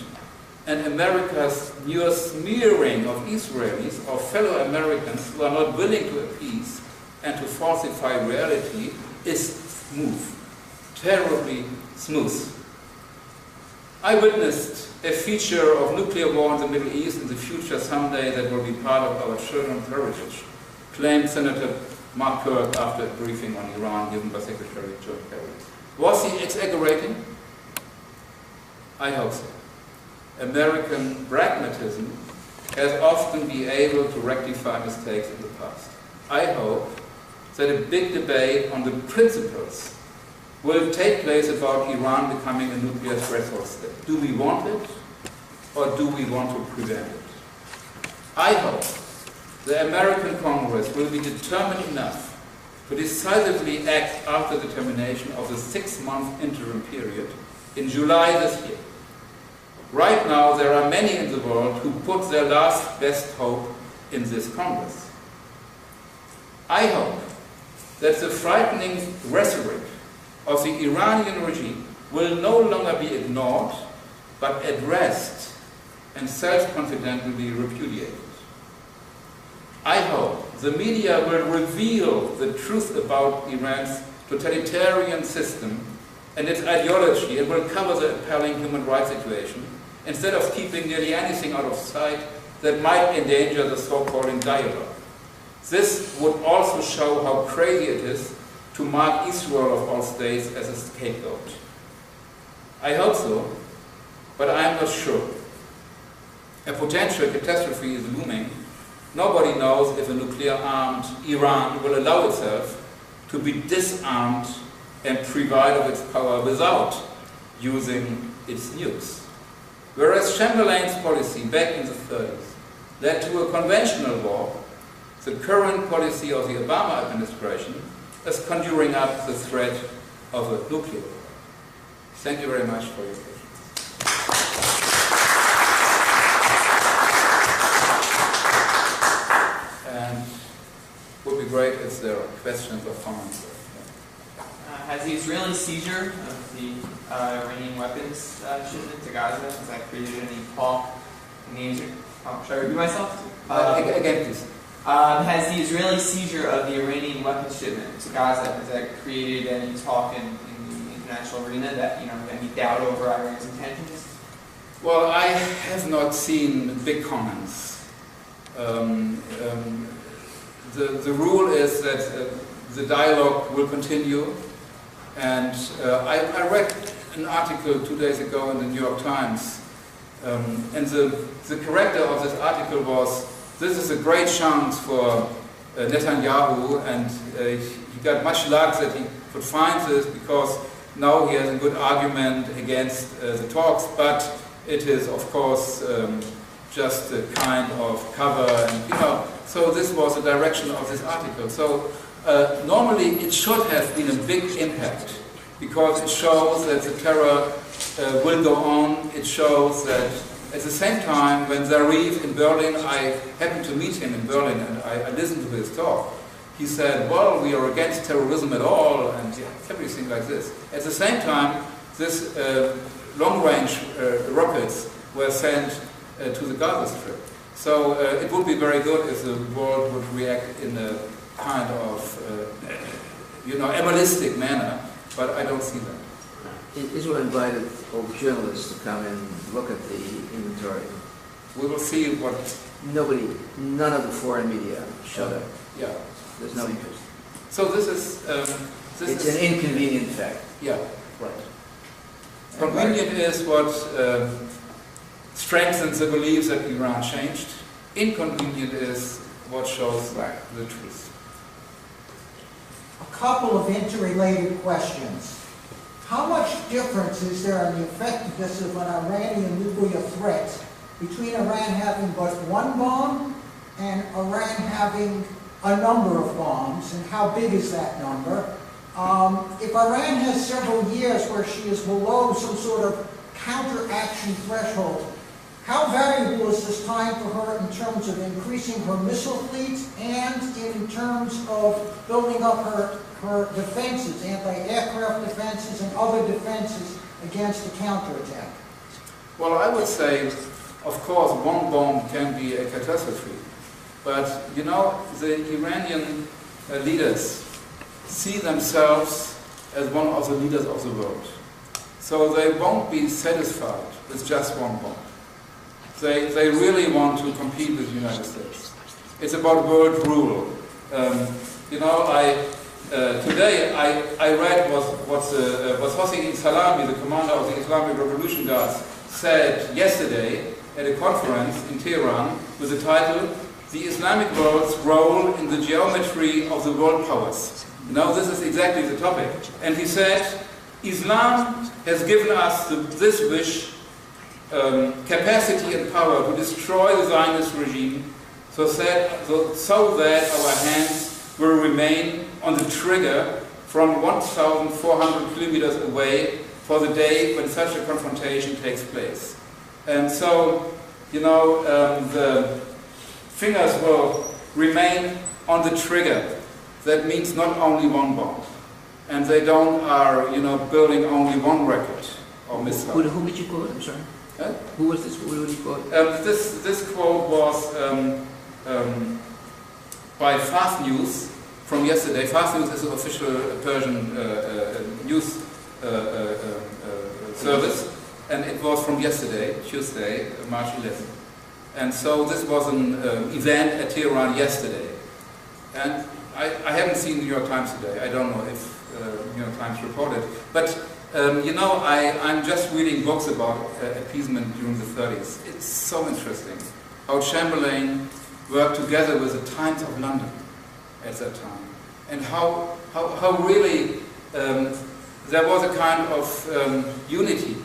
and America's near smearing of Israelis or fellow Americans who are not willing to appease and to falsify reality is smooth, terribly smooth. I witnessed a feature of nuclear war in the Middle East in the future someday that will be part of our children's heritage, claimed Senator Mark Kirk after a briefing on Iran given by Secretary John Kerry. Was he exaggerating? I hope so. American pragmatism has often been able to rectify mistakes in the past. I hope that a big debate on the principles will take place about Iran becoming a nuclear threshold state. Do we want it, or do we want to prevent it? I hope the American Congress will be determined enough to decisively act after the termination of the 6-month interim period in July this year. Right now, there are many in the world who put their last best hope in this Congress. I hope that the frightening rhetoric of the Iranian regime will no longer be ignored, but addressed and self-confidently repudiated. I hope the media will reveal the truth about Iran's totalitarian system and its ideology and will cover the appalling human rights situation instead of keeping nearly anything out of sight that might endanger the so-called dialogue. This would also show how crazy it is to mark Israel of all states as a scapegoat. I hope so, but I am not sure. A potential catastrophe is looming. Nobody knows if a nuclear-armed Iran will allow itself to be disarmed and private of its power without using its nukes. Whereas Chamberlain's policy back in the 30s led to a conventional war, the current policy of the Obama administration is conjuring up the threat of a nuclear war. Thank you very much for your patience. And it would be great if there are questions or comments.
Has the Israeli seizure of the Iranian weapons shipment to Gaza, has that created any talk in the should I repeat myself?
Again, please.
Has the Israeli seizure of the Iranian weapons shipment to Gaza, has that created any talk in the international arena that, any doubt over Iran's intentions?
Well, I have not seen big comments. The rule is that the dialogue will continue, and I read an article 2 days ago in the New York Times, and the character of this article was, this is a great chance for Netanyahu, and he got much luck that he could find this because now he has a good argument against the talks, but it is of course just a kind of cover, and so this was the direction of this article. So normally it should have been a big impact because it shows that the terror will go on. It shows that at the same time, when Zarif in Berlin, I happened to meet him in Berlin and I listened to his talk. He said, well, we are against terrorism at all, and everything like this. At the same time, this long-range rockets were sent to the Gaza Strip. So it would be very good if the world would react in a kind of, animalistic manner, but I don't see that.
Israel invited all journalists to come and look at the inventory.
We will see what...
None of the foreign media showed up.
Yeah.
There's no interest.
So this is...
it's an inconvenient fact.
Yeah.
Right.
Convenient is what strengthens the belief that Iran changed. Inconvenient is what shows the truth.
A couple of interrelated questions. How much difference is there in the effectiveness of an Iranian nuclear threat between Iran having but one bomb and Iran having a number of bombs, and how big is that number? If Iran has several years where she is below some sort of counteraction threshold, how valuable is this time for her in terms of increasing her missile fleet and in terms of building up her defenses, anti-aircraft defenses and other defenses against a counterattack?
Well, I would say, of course, one bomb can be a catastrophe. But, the Iranian leaders see themselves as one of the leaders of the world. So they won't be satisfied with just one bomb. They really want to compete with the United States. It's about world rule. Today I read what Hossein Salami, the commander of the Islamic Revolution Guards, said yesterday at a conference in Tehran with the title, "The Islamic World's Role in the Geometry of the World Powers." You know, this is exactly the topic. And he said, Islam has given us this wish, capacity and power to destroy the Zionist regime so that our hands will remain on the trigger from 1,400 kilometers away for the day when such a confrontation takes place. And so, you know, the fingers will remain on the trigger. That means not only one bomb. And they are, you know, building only one rocket or missile.
Who did you quote? I'm sorry.
Huh?
Who was this? Who did you quote?
This quote was by Fast News from yesterday. Fast News is an official Persian news service, and it was from yesterday, Tuesday, March 11th. And so this was an event at Tehran yesterday. And I haven't seen the New York Times today. I don't know if New York Times reported. But, you know, I'm just reading books about appeasement during the 30s. It's so interesting how Chamberlain worked together with the Times of London at that time. And how really there was a kind of unity.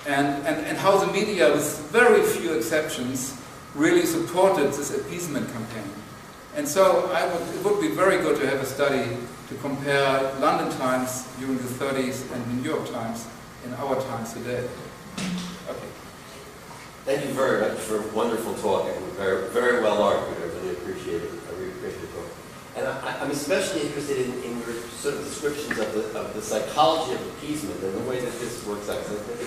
And how the media, with very few exceptions, really supported this appeasement campaign. And so it would be very good to have a study to compare London Times during the 30s and the New York Times in our times today. Okay.
Thank you very much for a wonderful talk. It was very, very well argued. I really appreciate it. I really appreciate the talk. And I'm especially interested in your sort of descriptions of the psychology of appeasement and the way that this works out. Because I think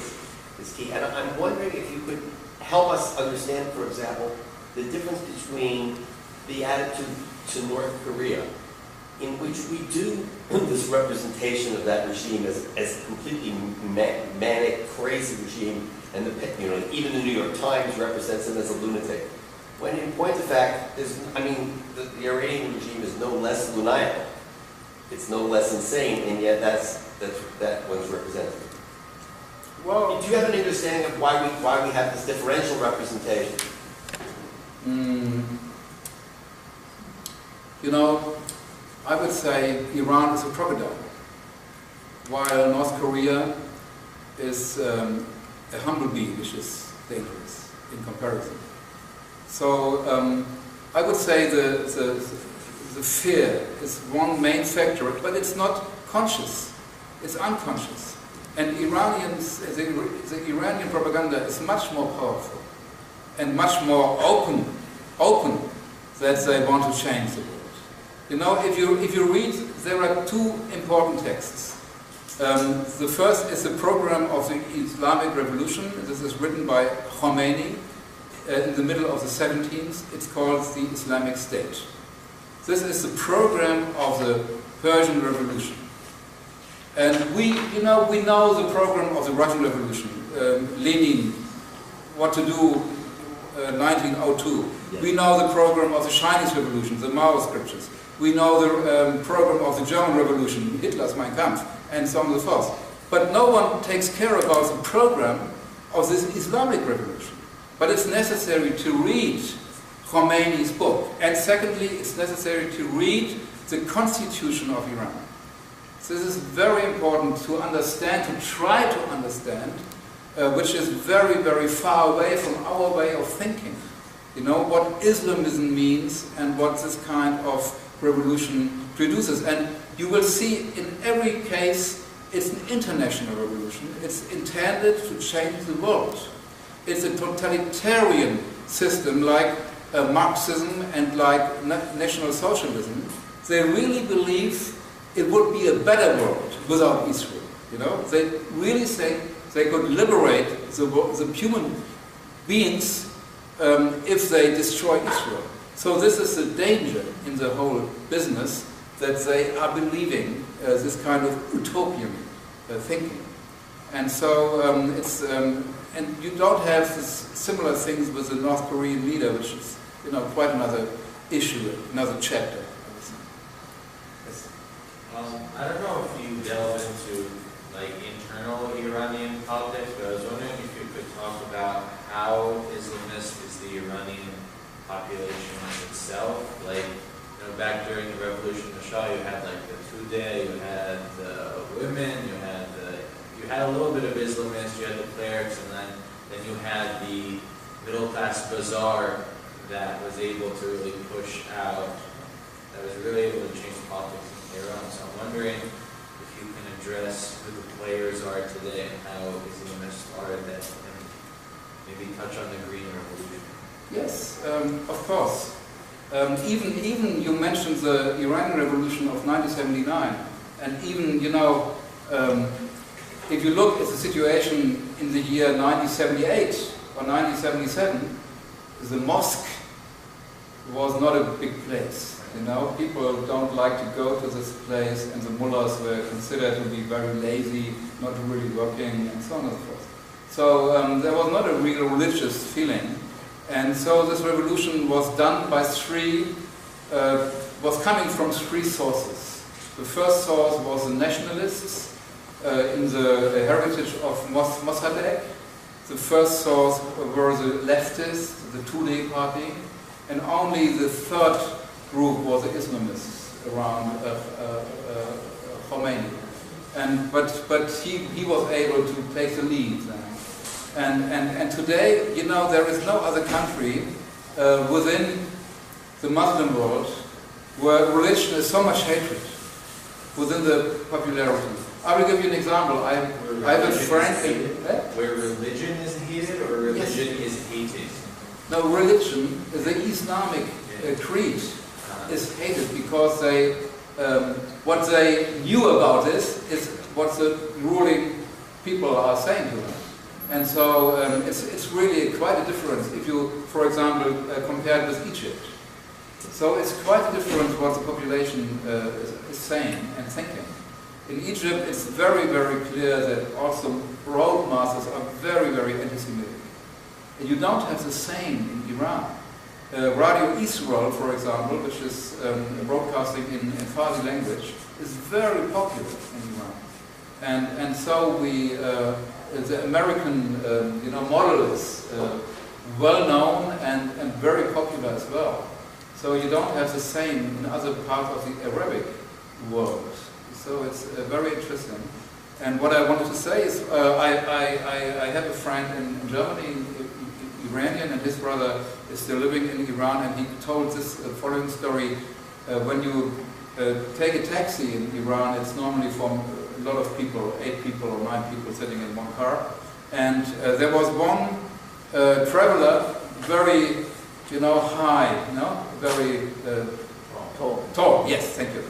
it's key. And I'm wondering if you could help us understand, for example, the difference between the attitude to North Korea, in which we do this representation of that regime as a completely manic, crazy regime, and even the New York Times represents him as a lunatic. When in point of fact, the Iranian regime is no less lunatic. It's no less insane, and yet that one's represented. Well, do you have an understanding of why we have this differential representation?
You know, I would say Iran is a crocodile, while North Korea is a humblebee, which is dangerous in comparison. So I would say the fear is one main factor, but it's not conscious, it's unconscious. And the Iranian propaganda is much more powerful and much more open that they want to change the world. You know, if you read, there are two important texts. The first is the program of the Islamic Revolution. This is written by Khomeini in the middle of the 17th. It's called the Islamic State. This is the program of the Persian Revolution. And we know the program of the Russian Revolution. Lenin, what to do, 1902. Yes. We know the program of the Chinese Revolution, the Mao scriptures. We know the program of the German Revolution, Hitler's Mein Kampf, and so on and so forth. But no one takes care about the program of this Islamic Revolution. But it's necessary to read Khomeini's book. And secondly, it's necessary to read the Constitution of Iran. So this is very important to understand, to try to understand, which is very, very far away from our way of thinking. You know, what Islamism means and what this kind of revolution produces. And you will see in every case it's an international revolution. It's intended to change the world. It's a totalitarian system like Marxism and like National Socialism. They really believe it would be a better world without Israel. You know, they really say they could liberate the human beings if they destroy Israel. So this is the danger in the whole business, that they are believing this kind of utopian thinking. And so and you don't have this similar things with the North Korean leader, which is, you know, quite another issue, another chapter. Yes.
I don't know if you delve into like internal Iranian politics, but I was wondering if you could talk about how Islamist is the Iranian population itself. Like, in back during the revolution of Shah, you had like the Tudeh, you had the women, you had a little bit of Islamists, you had the clerics, and then you had the middle class bazaar that was able to really push out, that was really able to change the politics in Iran. So I'm wondering if you can address who the players are today and how Islamists are that, and maybe touch on the Green Revolution.
Yes, of course. Even you mentioned the Iranian Revolution of 1979, and even, you know, if you look at the situation in the year 1978 or 1977, the mosque was not a big place. You know, people don't like to go to this place, and the mullahs were considered to be very lazy, not really working, and so on and so forth. So there was not a real religious feeling. And so this revolution was done by was coming from three sources. The first source was the nationalists in the heritage of Mossadegh. The first source were the leftists, the Tudeh party, and only the third group was the Islamists around Khomeini. But he was able to take the lead then. And today, you know, there is no other country within the Muslim world where religion is so much hatred within the popularity. I will give you an example. I have a friend
where religion is hated or religion is hated?
No, religion, the Islamic creed is hated because they, what they knew about this is what the ruling people are saying to them. And so it's really quite a difference if you, for example, compare it with Egypt. So it's quite a difference what the population is saying and thinking. In Egypt, it's very, very clear that also broad masses are very, very anti-Semitic. And you don't have the same in Iran. Radio Israel, for example, which is broadcasting in Farsi language, is very popular in Iran. And so we, the American model is well known and very popular as well. So you don't have the same in other parts of the Arabic world. So it's very interesting. And what I wanted to say is I have a friend in Germany, Iranian, and his brother is still living in Iran, and he told this following story. When you take a taxi in Iran, it's normally from a lot of people, 8 people or 9 people sitting in one car. And there was one traveler, very, high, very tall, yes, thank you.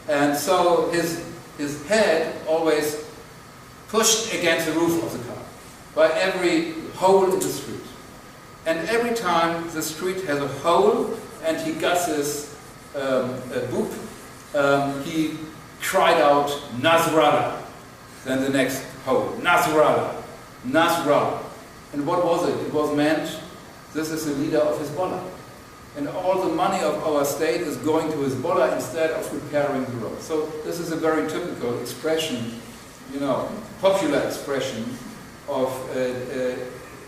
And so his head always pushed against the roof of the car by every hole in the street. And every time the street has a hole and he got this boop, he cried out, Nasrallah. Then the next hole, Nasrallah, Nasrallah. And what was it? It was meant, this is the leader of Hezbollah. And all the money of our state is going to Hezbollah instead of repairing the road. So this is a very typical expression, popular expression of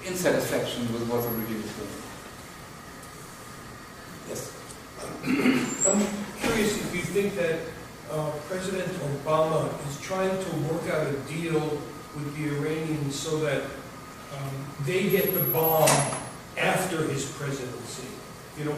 insatisfaction with what the regime is doing. Yes?
I'm curious if you think that President Obama is trying to work out a deal with the Iranians so that they get the bomb after his presidency.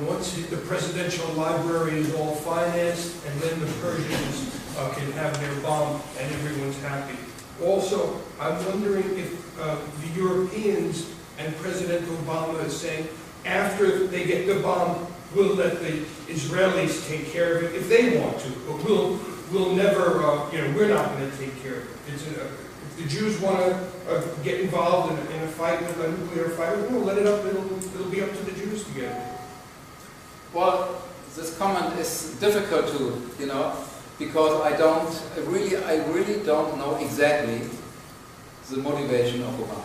Once the presidential library is all financed, and then the Persians can have their bomb and everyone's happy. Also, I'm wondering if the Europeans and President Obama is saying, after they get the bomb, we'll let the Israelis take care of it if they want to, but we'll never, we're not going to take care of it. If the Jews want to get involved in a fight with a nuclear fighter, we'll let it up. It'll be up to the Jews to get it.
Well, this comment is difficult to, because I really don't know exactly the motivation of Obama.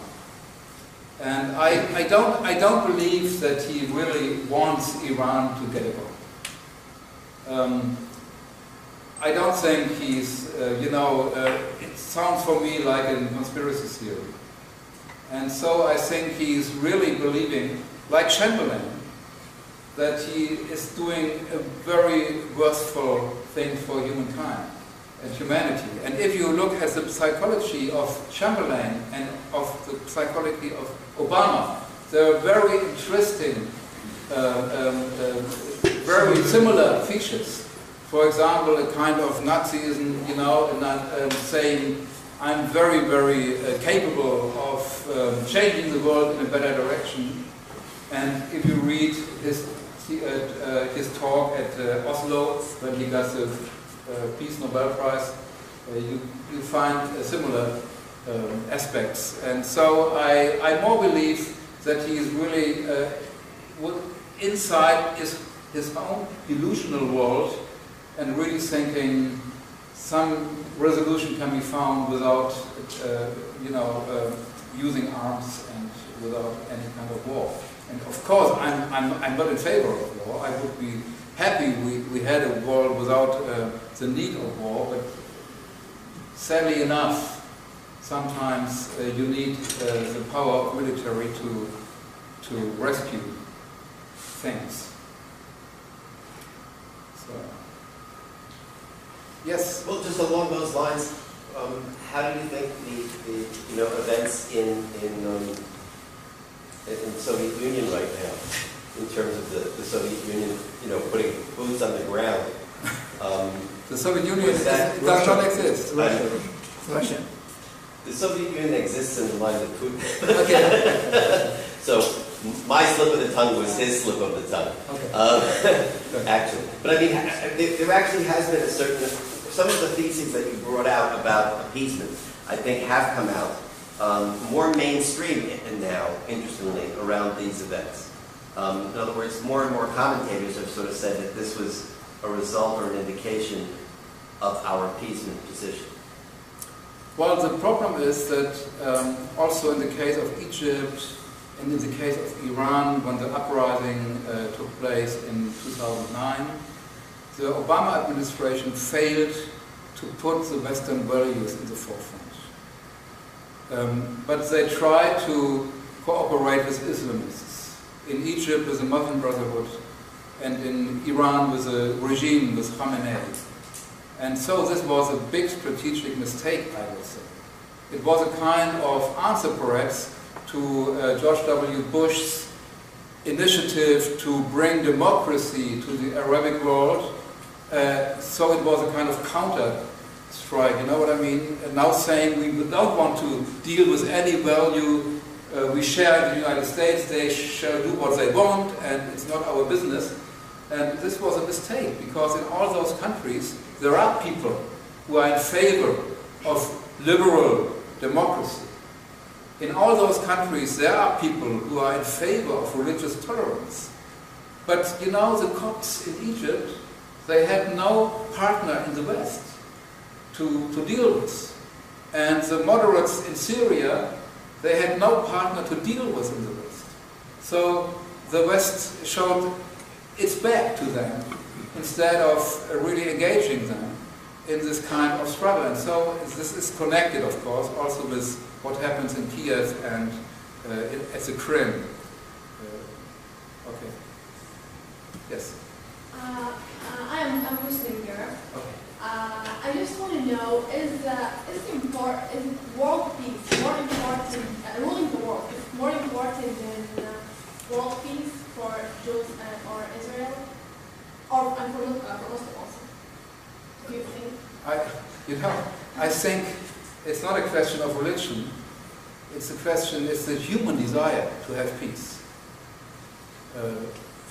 And I don't believe that he really wants Iran to get a bomb. I don't think he's, it sounds for me like a conspiracy theory. And so I think he's really believing, like Chamberlain, that he is doing a very worthful thing for humankind and humanity. And if you look at the psychology of Chamberlain and of the psychology of Obama, there are very interesting, very similar features. For example, a kind of Nazism, you know, and saying, I'm very, very capable of changing the world in a better direction. And if you read his talk at Oslo, when he got the Peace Nobel Prize, you find similar aspects. And so I more believe that he is really, inside his own delusional world, and really thinking some resolution can be found without, using arms and without any kind of war. And of course, I'm not in favor of war. I would be happy we had a world without the need of war, but sadly enough, sometimes you need the power of military to rescue things. So, yes.
Well, just along those lines, how do you think the events in Soviet Union right now, in terms of the Soviet Union, putting boots on the ground?
The Soviet Union does not exist.
Russia.
The Soviet Union exists in the mind of Putin.
Okay.
So my slip of the tongue was his slip of the tongue.
Okay.
Actually, but I mean, there actually has been a certain. Some of the theses that you brought out about appeasement, I think, have come out more mainstream now, interestingly, around these events. In other words, more and more commentators have sort of said that this was a result or an indication of our appeasement position.
Well, the problem is that also in the case of Egypt and in the case of Iran, when the uprising took place in 2009, the Obama administration failed to put the Western values in the forefront. But they tried to cooperate with Islamists. In Egypt with the Muslim Brotherhood, and in Iran with the regime, with Khamenei. And so this was a big strategic mistake, I would say. It was a kind of answer, perhaps, to George W. Bush's initiative to bring democracy to the Arabic world. So it was a kind of counter-strike, you know what I mean? And now saying we don't want to deal with any value we share in the United States, they shall do what they want, and it's not our business. And this was a mistake, because in all those countries, there are people who are in favor of liberal democracy. In all those countries, there are people who are in favor of religious tolerance. But, you know, the Copts in Egypt, they had no partner in the West to deal with. And the moderates in Syria, they had no partner to deal with in the West. So the West showed its back to them instead of really engaging them in this kind of struggle. And so this is connected, of course, also with what happens in Kiev and at the Krim. Okay. Yes?
I'm Muslim here.
Okay.
I just want to know, is world peace more important, ruling the world, is more important than world peace for Jews or Israel? Or and for Muslims also? Do you think?
I think it's not a question of religion. It's the human desire to have peace.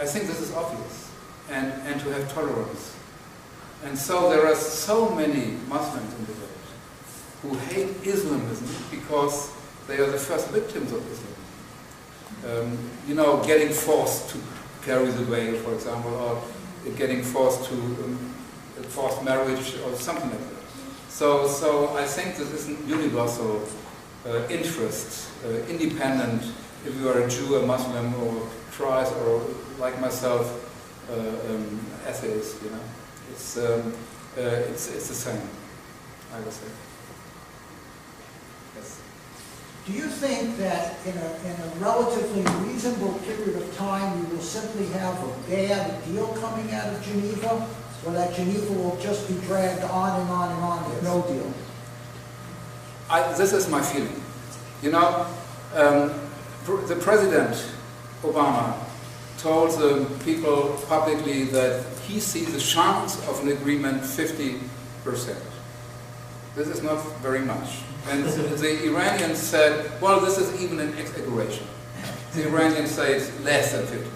I think this is obvious. And to have tolerance. And so there are so many Muslims in the world who hate Islamism because they are the first victims of Islam. Getting forced to carry the veil, for example, or getting forced to forced marriage or something like that. So I think this is a universal interest, independent if you are a Jew, a Muslim, or Christ, or like myself, atheist. It's the same, I would say. Yes.
do you think that in a relatively reasonable period of time you will simply have a bad deal coming out of Geneva, or that Geneva will just be dragged on and on and on with no deal?
This is my feeling. You know, the President, Obama, told the people publicly that he sees the chance of an agreement 50%. This is not very much. And the Iranians said, well, this is even an exaggeration. The Iranians say it's less than 50%.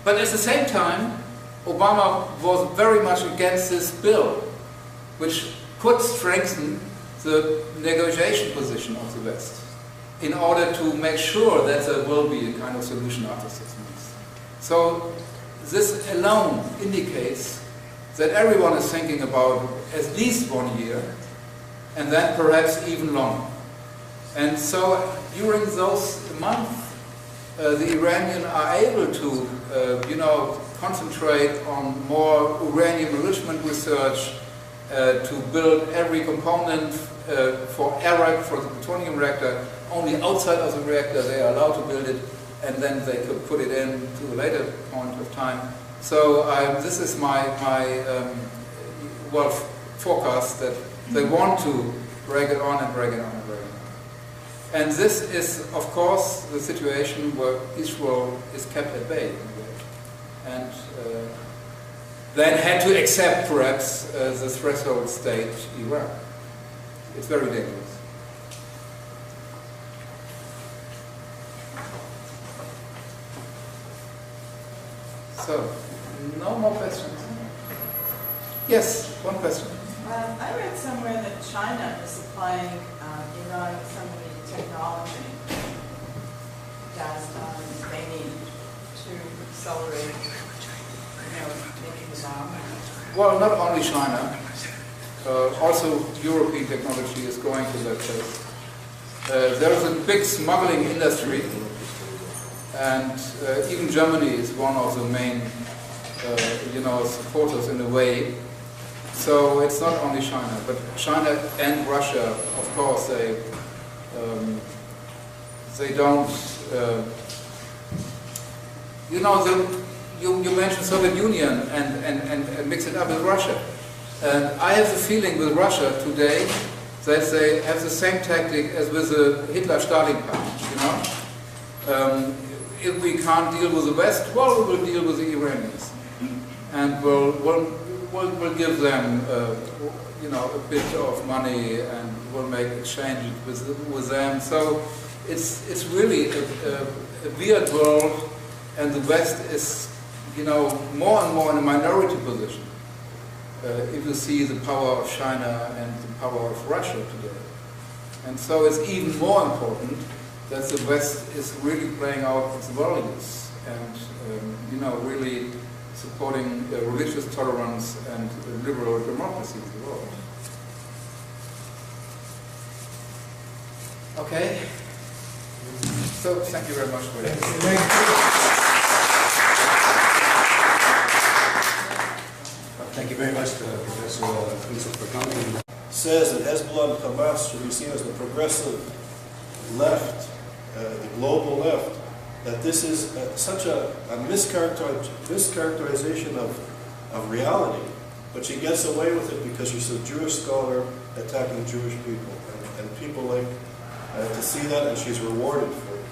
But at the same time, Obama was very much against this bill, which could strengthen the negotiation position of the West in order to make sure that there will be a kind of solution after 6 months. So this alone indicates that everyone is thinking about at least 1 year, and then perhaps even longer. And so during those months, the Iranians are able to, concentrate on more uranium enrichment research, to build every component for Iraq, for the plutonium reactor. Only outside of the reactor they are allowed to build it, and then they could put it in to a later point of time. So this is my forecast that they want to drag it on and drag it on and drag it on. And this is, of course, the situation where Israel is kept at bay in a way. And then had to accept, perhaps, the threshold state, Iraq. It's very dangerous. So, no more questions? Yes, one question.
I read somewhere that China is supplying Iran with some of the technology that they need to accelerate, making the bomb.
Well, not only China, also European technology is going to that place. There is a big smuggling industry, and even Germany is one of the main, supporters in a way. So it's not only China, but China and Russia, of course, they don't. You mentioned Soviet Union and mix it up with Russia. And I have the feeling with Russia today that they have the same tactic as with the Hitler-Stalin pact, if we can't deal with the West, well, we will deal with the Iranians. And we'll give them, a bit of money, and we'll make exchanges with them. So it's really a weird world, and the West is, more and more in a minority position. If you see the power of China and the power of Russia today. And so it's even more important that the West is really playing out its values and, really supporting religious tolerance and liberal democracy in the world. Okay. So thank you very much for that.
Thank you very much, Professor Küentzel, for coming.
Says that Hezbollah and Hamas should be seen as the progressive left, the global left, that this is such a mischaracterization of reality, but she gets away with it because she's a Jewish scholar attacking Jewish people, and people like to see that, and she's rewarded for it.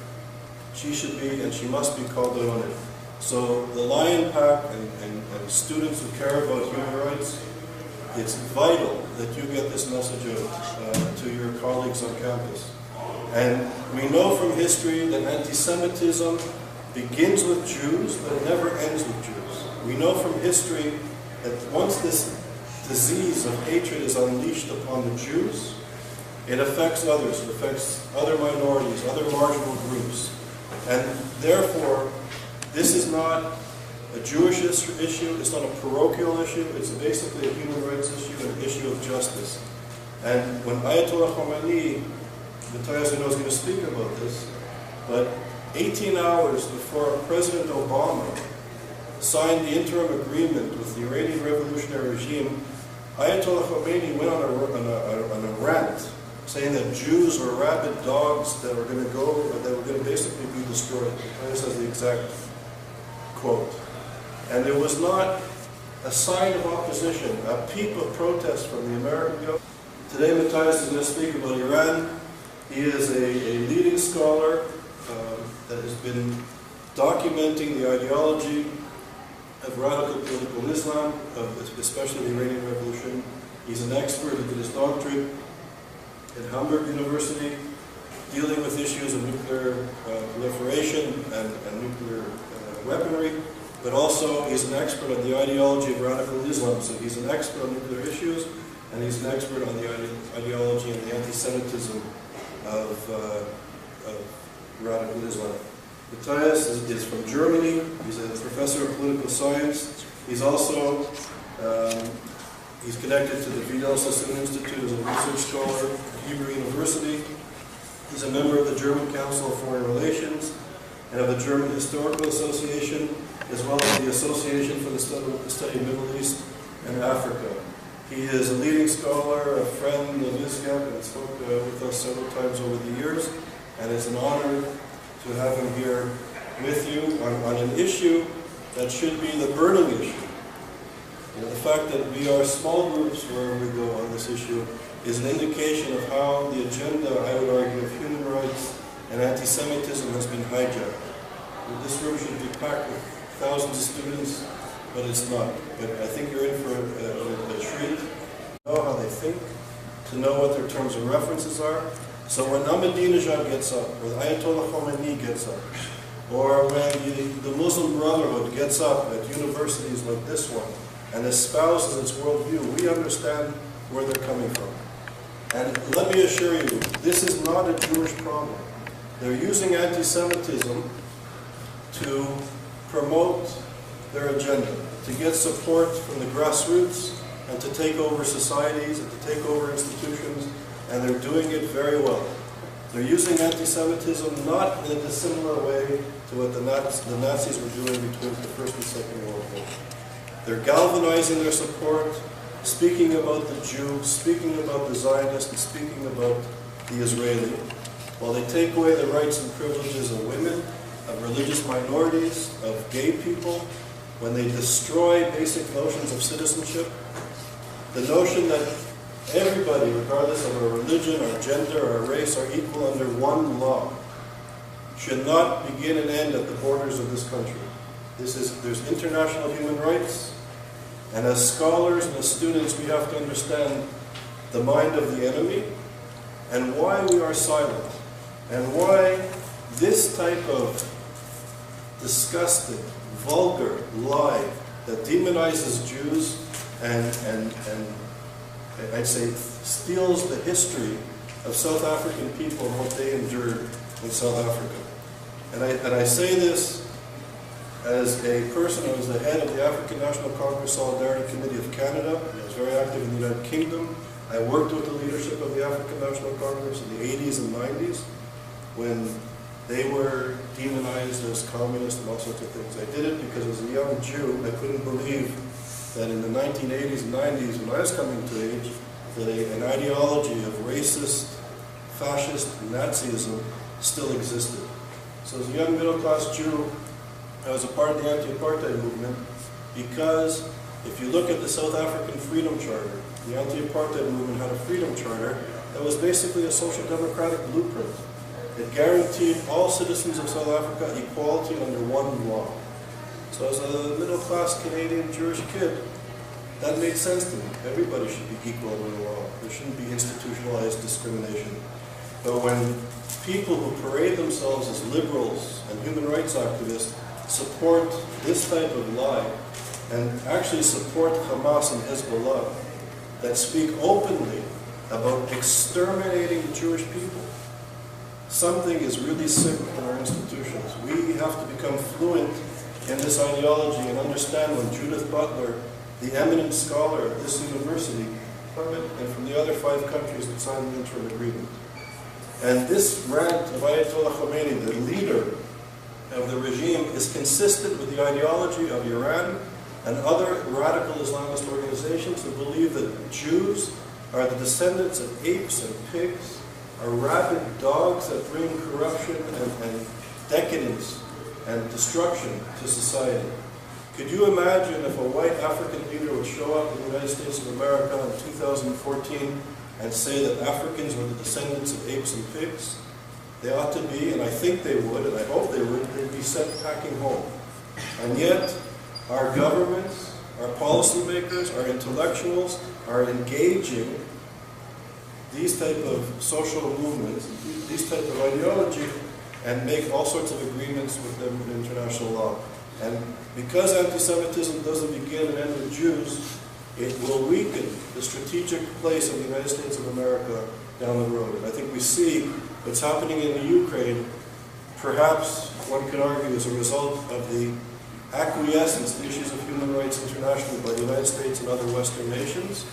She should be, and she must be called out on it. So the Lion Pack and students who care about human rights, it's vital that you get this message out to your colleagues on campus. And we know from history that anti-Semitism begins with Jews, but it never ends with Jews. We know from history that once this disease of hatred is unleashed upon the Jews, it affects others, it affects other minorities, other marginal groups. And therefore, this is not a Jewish issue, it's not a parochial issue, it's basically a human rights issue, an issue of justice. And when Ayatollah Khomeini, Matthias is going to speak about this, but 18 hours before President Obama signed the interim agreement with the Iranian revolutionary regime, Ayatollah Khomeini went on a rant saying that Jews were rabid dogs that were going to basically be destroyed. This is the exact quote. And there was not a sign of opposition, a peep of protest from the American government. Today Matthias is going to speak about Iran. He is a leading scholar that has been documenting the ideology of radical political Islam, especially the Iranian Revolution. He's an expert. He did his doctorate at Hamburg-Universität, dealing with issues of nuclear proliferation and nuclear weaponry, but also he's an expert on the ideology of radical Islam. So he's an expert on nuclear issues, and he's an expert on the ideology and the anti-Semitism of radical Islam. Matthias is from Germany. He's a professor of political science. He's also he's connected to the Vidal Sassoon Institute as a research scholar at Hebrew University. He's a member of the German Council of Foreign Relations and of the German Historical Association, as well as the Association for the Study of Middle East and Africa. He is a leading scholar, a friend of ISGAP, and spoke with us several times over the years, and it's an honor to have him here with you on an issue that should be the burning issue. You know, the fact that we are small groups wherever we go on this issue is an indication of how the agenda, I would argue, of human rights and anti-Semitism has been hijacked. This room should be packed with thousands of students, but it's not. But I think you're in for a treat. To know how they think, to know what their terms of references are. So when Ahmadinejad gets up, or the Ayatollah Khomeini gets up, or when the Muslim Brotherhood gets up at universities like this one and espouses its worldview, we understand where they're coming from. And let me assure you, this is not a Jewish problem. They're using anti-Semitism to promote their agenda, to get support from the grassroots, and to take over societies, and to take over institutions, and they're doing it very well. They're using anti-Semitism not in a dissimilar way to what the Nazis were doing between the First and Second World War. They're galvanizing their support, speaking about the Jew, speaking about the Zionist, and speaking about the Israeli, while they take away the rights and privileges of women, of religious minorities, of gay people, when they destroy basic notions of citizenship, the notion that everybody, regardless of our religion, our gender, our race, are equal under one law, should not begin and end at the borders of this country. There's international human rights, and as scholars and as students, we have to understand the mind of the enemy and why we are silent, and why this type of disgusting, vulgar lie that demonizes Jews and I'd say steals the history of South African people and what they endured in South Africa. And I say this as a person who was the head of the African National Congress Solidarity Committee of Canada. I was very active in the United Kingdom. I worked with the leadership of the African National Congress in the 80s and 90s when they were demonized as communists and all sorts of things. I did it because as a young Jew, I couldn't believe that in the 1980s and 90s, when I was coming to age, that an ideology of racist, fascist Nazism still existed. So as a young middle-class Jew, I was a part of the anti-apartheid movement because if you look at the South African Freedom Charter, the anti-apartheid movement had a freedom charter that was basically a social democratic blueprint. It guaranteed all citizens of South Africa equality under one law. So as a middle-class Canadian Jewish kid, that made sense to me. Everybody should be equal under the law. There shouldn't be institutionalized discrimination. But when people who parade themselves as liberals and human rights activists support this type of lie and actually support Hamas and Hezbollah that speak openly about exterminating the Jewish people, something is really sick in our institutions. We have to become fluent in this ideology and understand when Judith Butler, the eminent scholar at this university, and from the other 5 countries that signed the interim agreement. And this rant of Ayatollah Khomeini, the leader of the regime, is consistent with the ideology of Iran and other radical Islamist organizations who believe that Jews are the descendants of apes and pigs, are rabid dogs that bring corruption and decadence and destruction to society. Could you imagine if a white African leader would show up in the United States of America in 2014 and say that Africans were the descendants of apes and pigs? They ought to be, and I think they would, and I hope they would, they'd be sent packing home. And yet, our governments, our policymakers, our intellectuals are engaging these type of social movements, these type of ideology, and make all sorts of agreements with them in international law. And because anti-Semitism doesn't begin and end with Jews, it will weaken the strategic place of the United States of America down the road. And I think we see what's happening in the Ukraine, perhaps one could argue as a result of the acquiescence to issues of human rights internationally by the United States and other Western nations.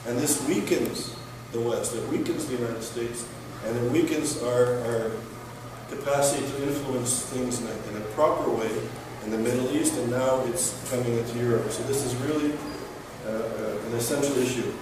And this weakens the West, it weakens the United States, and it weakens our capacity to influence things in a proper way in the Middle East, and now it's coming into Europe. So this is really an essential issue.